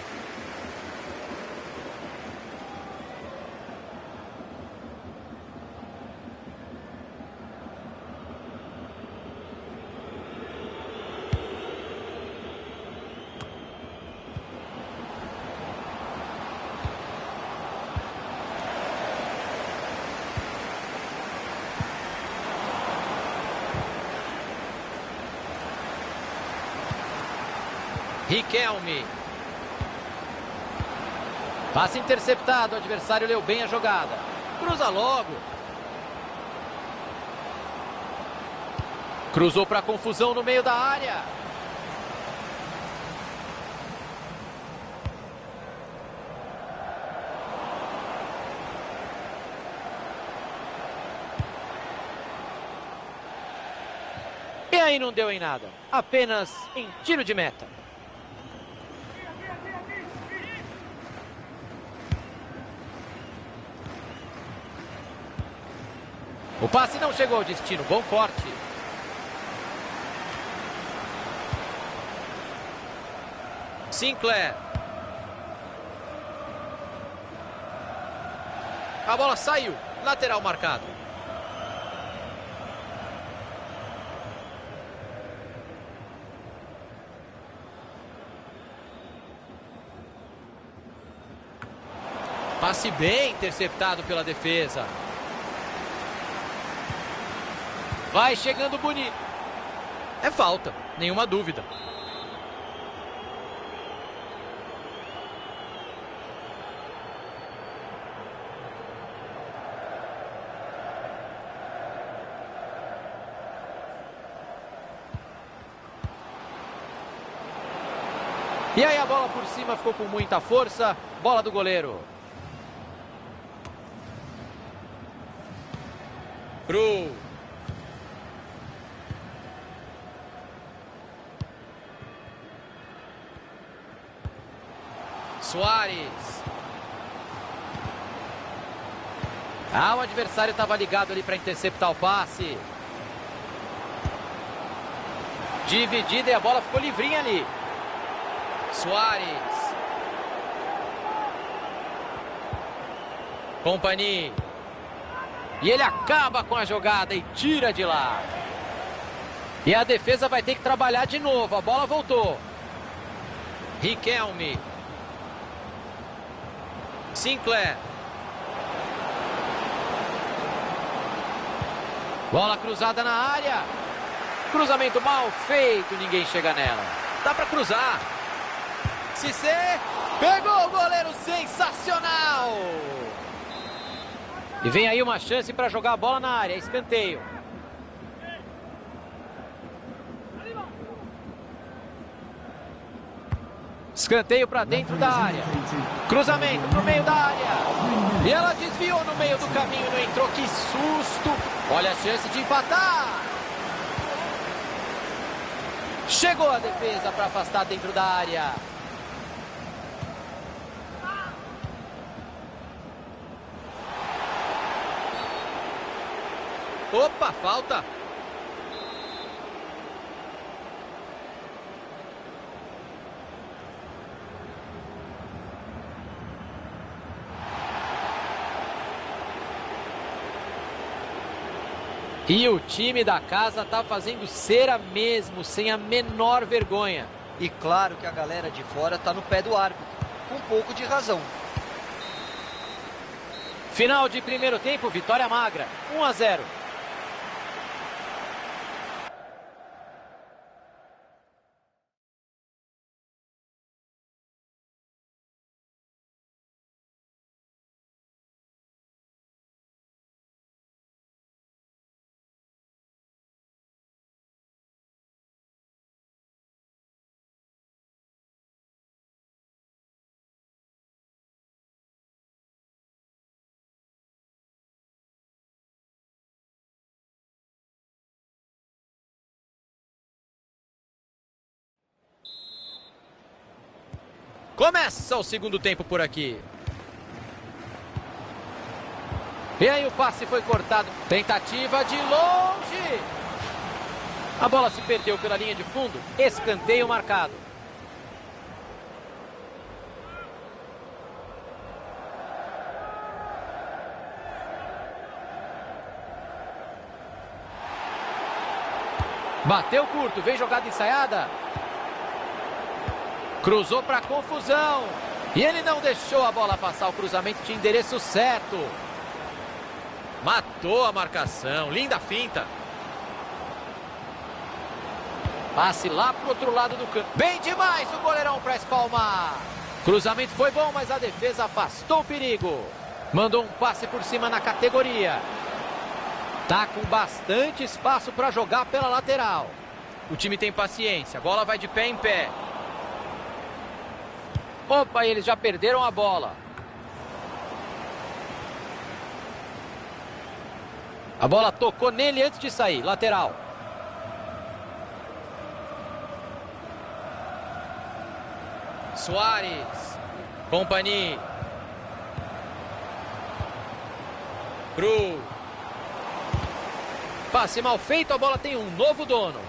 Riquelme. Passe interceptado, o adversário leu bem a jogada. Cruza logo. Cruzou para confusão no meio da área. Aí não deu em nada, apenas em tiro de meta. O passe não chegou ao destino, bom corte. Sinclair. A bola saiu, lateral marcado. Passe bem interceptado pela defesa. Vai chegando bonito. É falta, nenhuma dúvida. E aí a bola por cima ficou com muita força. Bola do goleiro. Pro. Suárez. O adversário estava ligado ali para interceptar o passe. Dividida e a bola ficou livrinha ali. Suárez. Kompany. E ele acaba com a jogada e tira de lá. E a defesa vai ter que trabalhar de novo. A bola voltou. Riquelme. Sinclair. Bola cruzada na área. Cruzamento mal feito, ninguém chega nela. Dá para cruzar. Cissé. Pegou o goleiro, sensacional. E vem aí uma chance para jogar a bola na área, escanteio. Escanteio para dentro da área. Cruzamento para o meio da área. E ela desviou no meio do caminho, não entrou. Que susto. Olha a chance de empatar. Chegou a defesa para afastar dentro da área. Opa, falta. E o time da casa tá fazendo cera mesmo, sem a menor vergonha. E claro que a galera de fora tá no pé do árbitro, com um pouco de razão. Final de primeiro tempo, vitória magra, 1-0. Começa o segundo tempo por aqui. E aí o passe foi cortado. Tentativa de longe. A bola se perdeu pela linha de fundo. Escanteio marcado. Bateu curto, vem jogada ensaiada. Cruzou para confusão. E ele não deixou a bola passar. O cruzamento de endereço certo. Matou a marcação. Linda finta. Passe lá pro outro lado do campo. Bem demais o goleirão para espalmar. Cruzamento foi bom, mas a defesa afastou o perigo. Mandou um passe por cima na categoria. Tá com bastante espaço para jogar pela lateral. O time tem paciência. A bola vai de pé em pé. Opa, eles já perderam a bola. A bola tocou nele antes de sair. Lateral. Suárez. Company. Cruz. Passe mal feito, a bola tem um novo dono.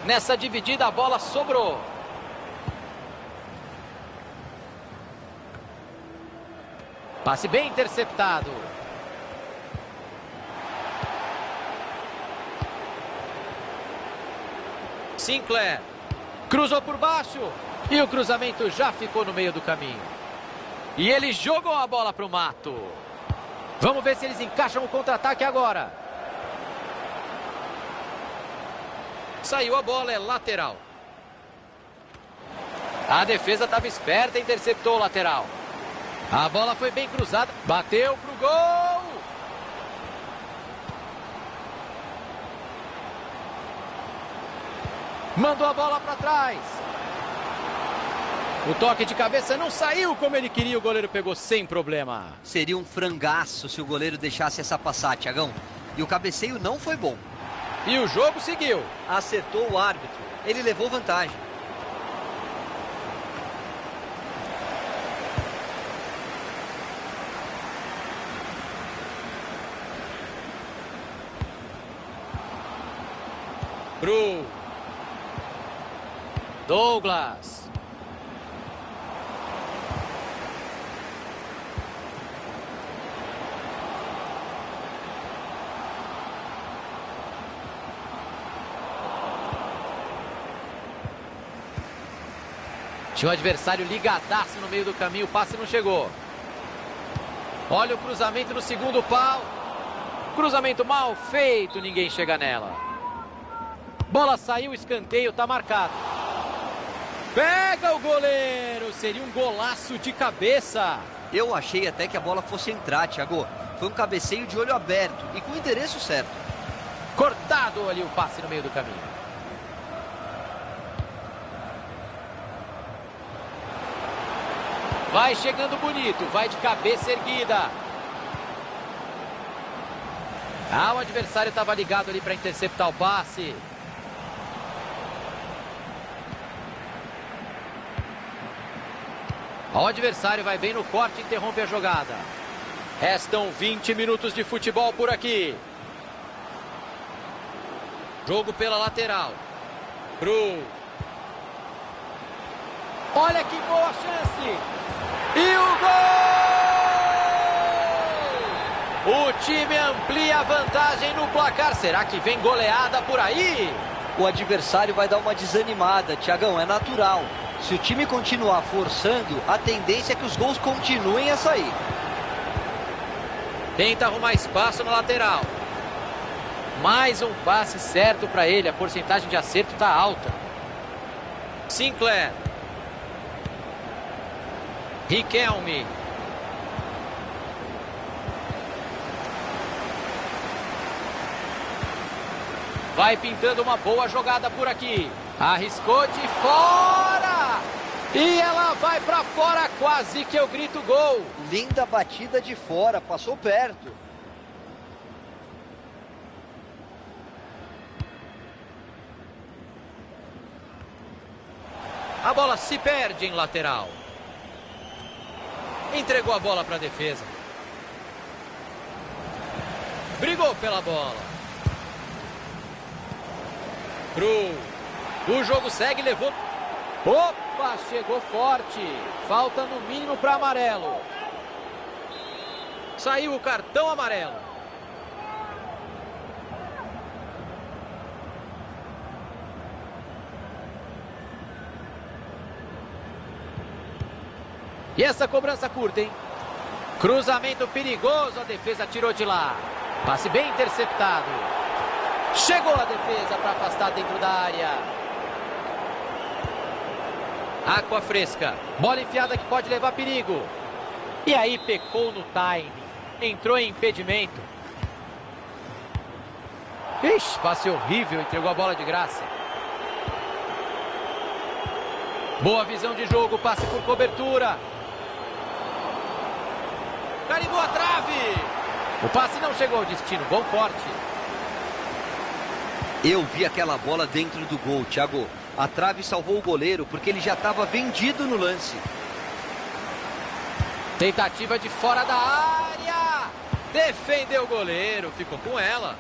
Nessa dividida a bola sobrou. Passe bem interceptado. Sinclair. Cruzou por baixo. E o cruzamento já ficou no meio do caminho. E ele jogou a bola para o mato. Vamos ver se eles encaixam o contra-ataque agora. Saiu a bola, é lateral. A defesa estava esperta e interceptou o lateral. A bola foi bem cruzada. Bateu pro gol. Mandou a bola para trás. O toque de cabeça não saiu como ele queria. O goleiro pegou sem problema. Seria um frangaço se o goleiro deixasse essa passar, Thiagão. E o cabeceio não foi bom. E o jogo seguiu. Acertou o árbitro. Ele levou vantagem. Cruz. Douglas. Tinha o adversário ligadaço no meio do caminho, o passe não chegou. Olha o cruzamento no segundo pau. Cruzamento mal feito, ninguém chega nela. Bola saiu, escanteio, tá marcado. Pega o goleiro, seria um golaço de cabeça. Eu achei até que a bola fosse entrar, Thiago. Foi um cabeceio de olho aberto e com o endereço certo. Cortado ali o passe no meio do caminho. Vai chegando bonito, vai de cabeça erguida. Ah, o adversário estava ligado ali para interceptar o passe. O adversário vai bem no corte e interrompe a jogada. Restam 20 minutos de futebol por aqui. Jogo pela lateral. Cruz. Olha que boa chance. E o gol! O time amplia a vantagem no placar. Será que vem goleada por aí? O adversário vai dar uma desanimada, Thiagão, é natural. Se o time continuar forçando, a tendência é que os gols continuem a sair. Tenta arrumar espaço na lateral. Mais um passe certo para ele. A porcentagem de acerto está alta. Sinclair. Riquelme. Vai pintando uma boa jogada por aqui. Arriscou de fora. E ela vai para fora, quase que eu grito gol. Linda batida de fora, passou perto. A bola se perde em lateral. Entregou a bola para a defesa. Brigou pela bola. Cruz. O jogo segue, levou. Opa, chegou forte. Falta no mínimo para amarelo. Saiu o cartão amarelo. E essa cobrança curta, hein? Cruzamento perigoso, a defesa tirou de lá. Passe bem interceptado. Chegou a defesa para afastar dentro da área. Água fresca. Bola enfiada que pode levar perigo. E aí pecou no time. Entrou em impedimento. Ixi, passe horrível. Entregou a bola de graça. Boa visão de jogo. Passe por cobertura. Carimbou a trave. O passe não chegou ao destino. Bom corte. Eu vi aquela bola dentro do gol, Thiago. A trave salvou o goleiro porque ele já estava vendido no lance. Tentativa de fora da área. Defendeu o goleiro, ficou com ela.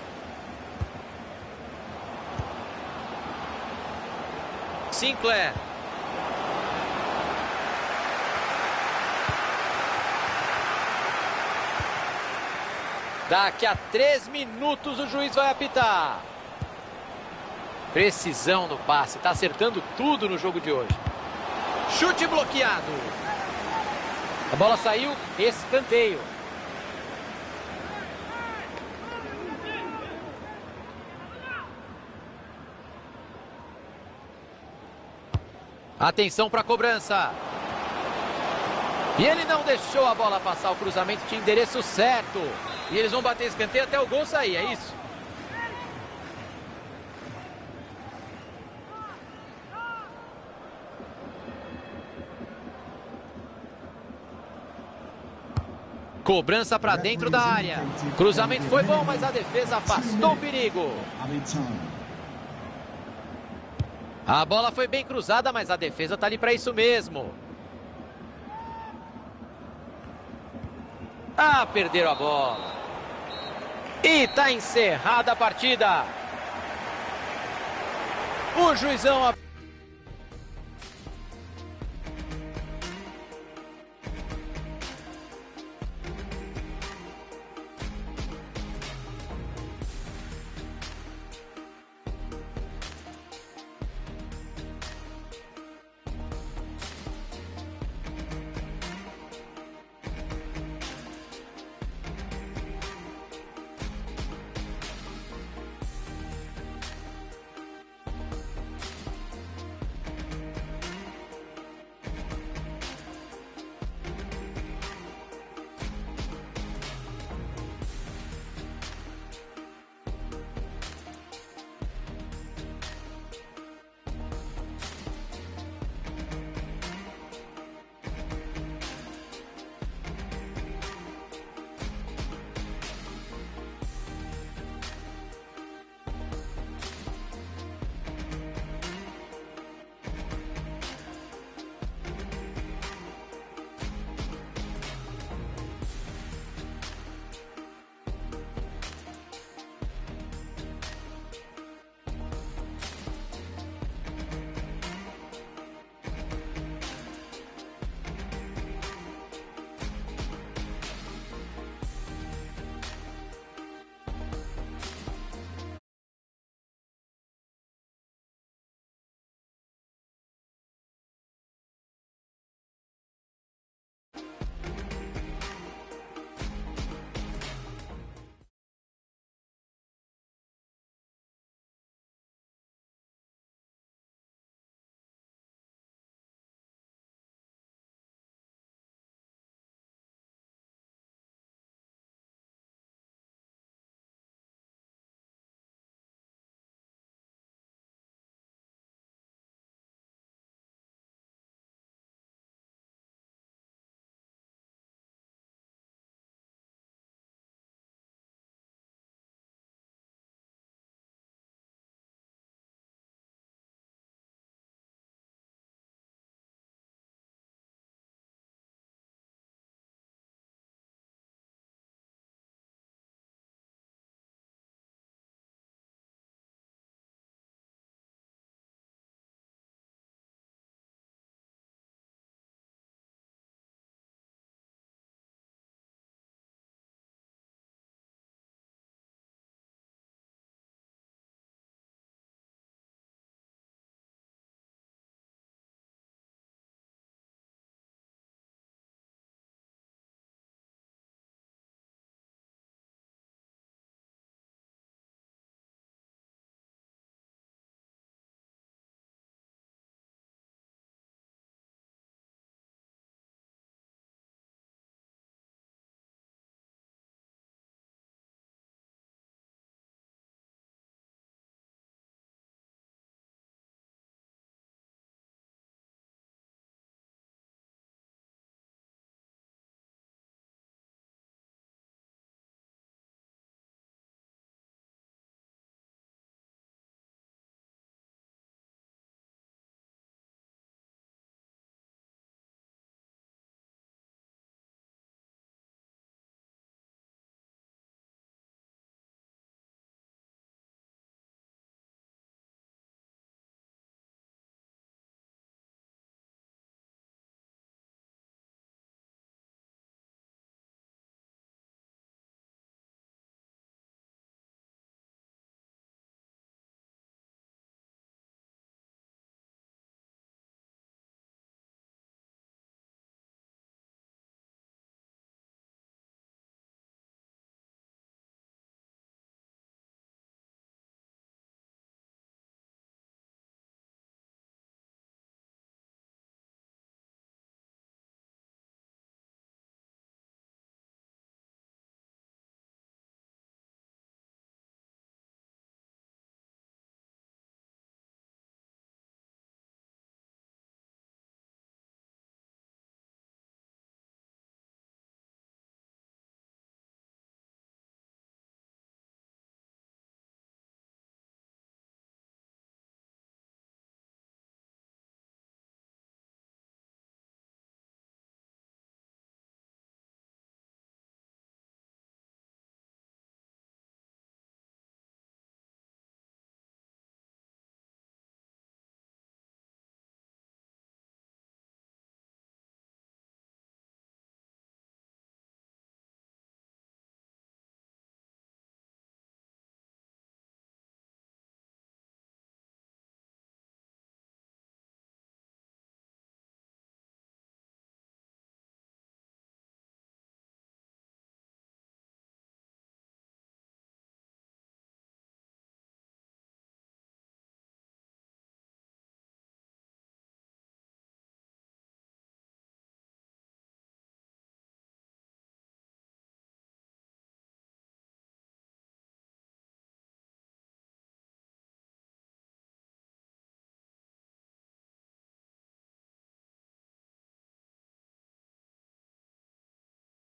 Sinclair. Daqui a 3 minutos o juiz vai apitar. Precisão no passe, está acertando tudo no jogo de hoje. Chute bloqueado. A bola saiu, escanteio. Atenção para a cobrança. E ele não deixou a bola passar, o cruzamento tinha endereço certo. E eles vão bater escanteio até o gol sair, é isso? Cobrança para dentro da área. Cruzamento foi bom, mas a defesa afastou o perigo. A bola foi bem cruzada, mas a defesa está ali para isso mesmo. Ah, perderam a bola. E está encerrada a partida. O juizão...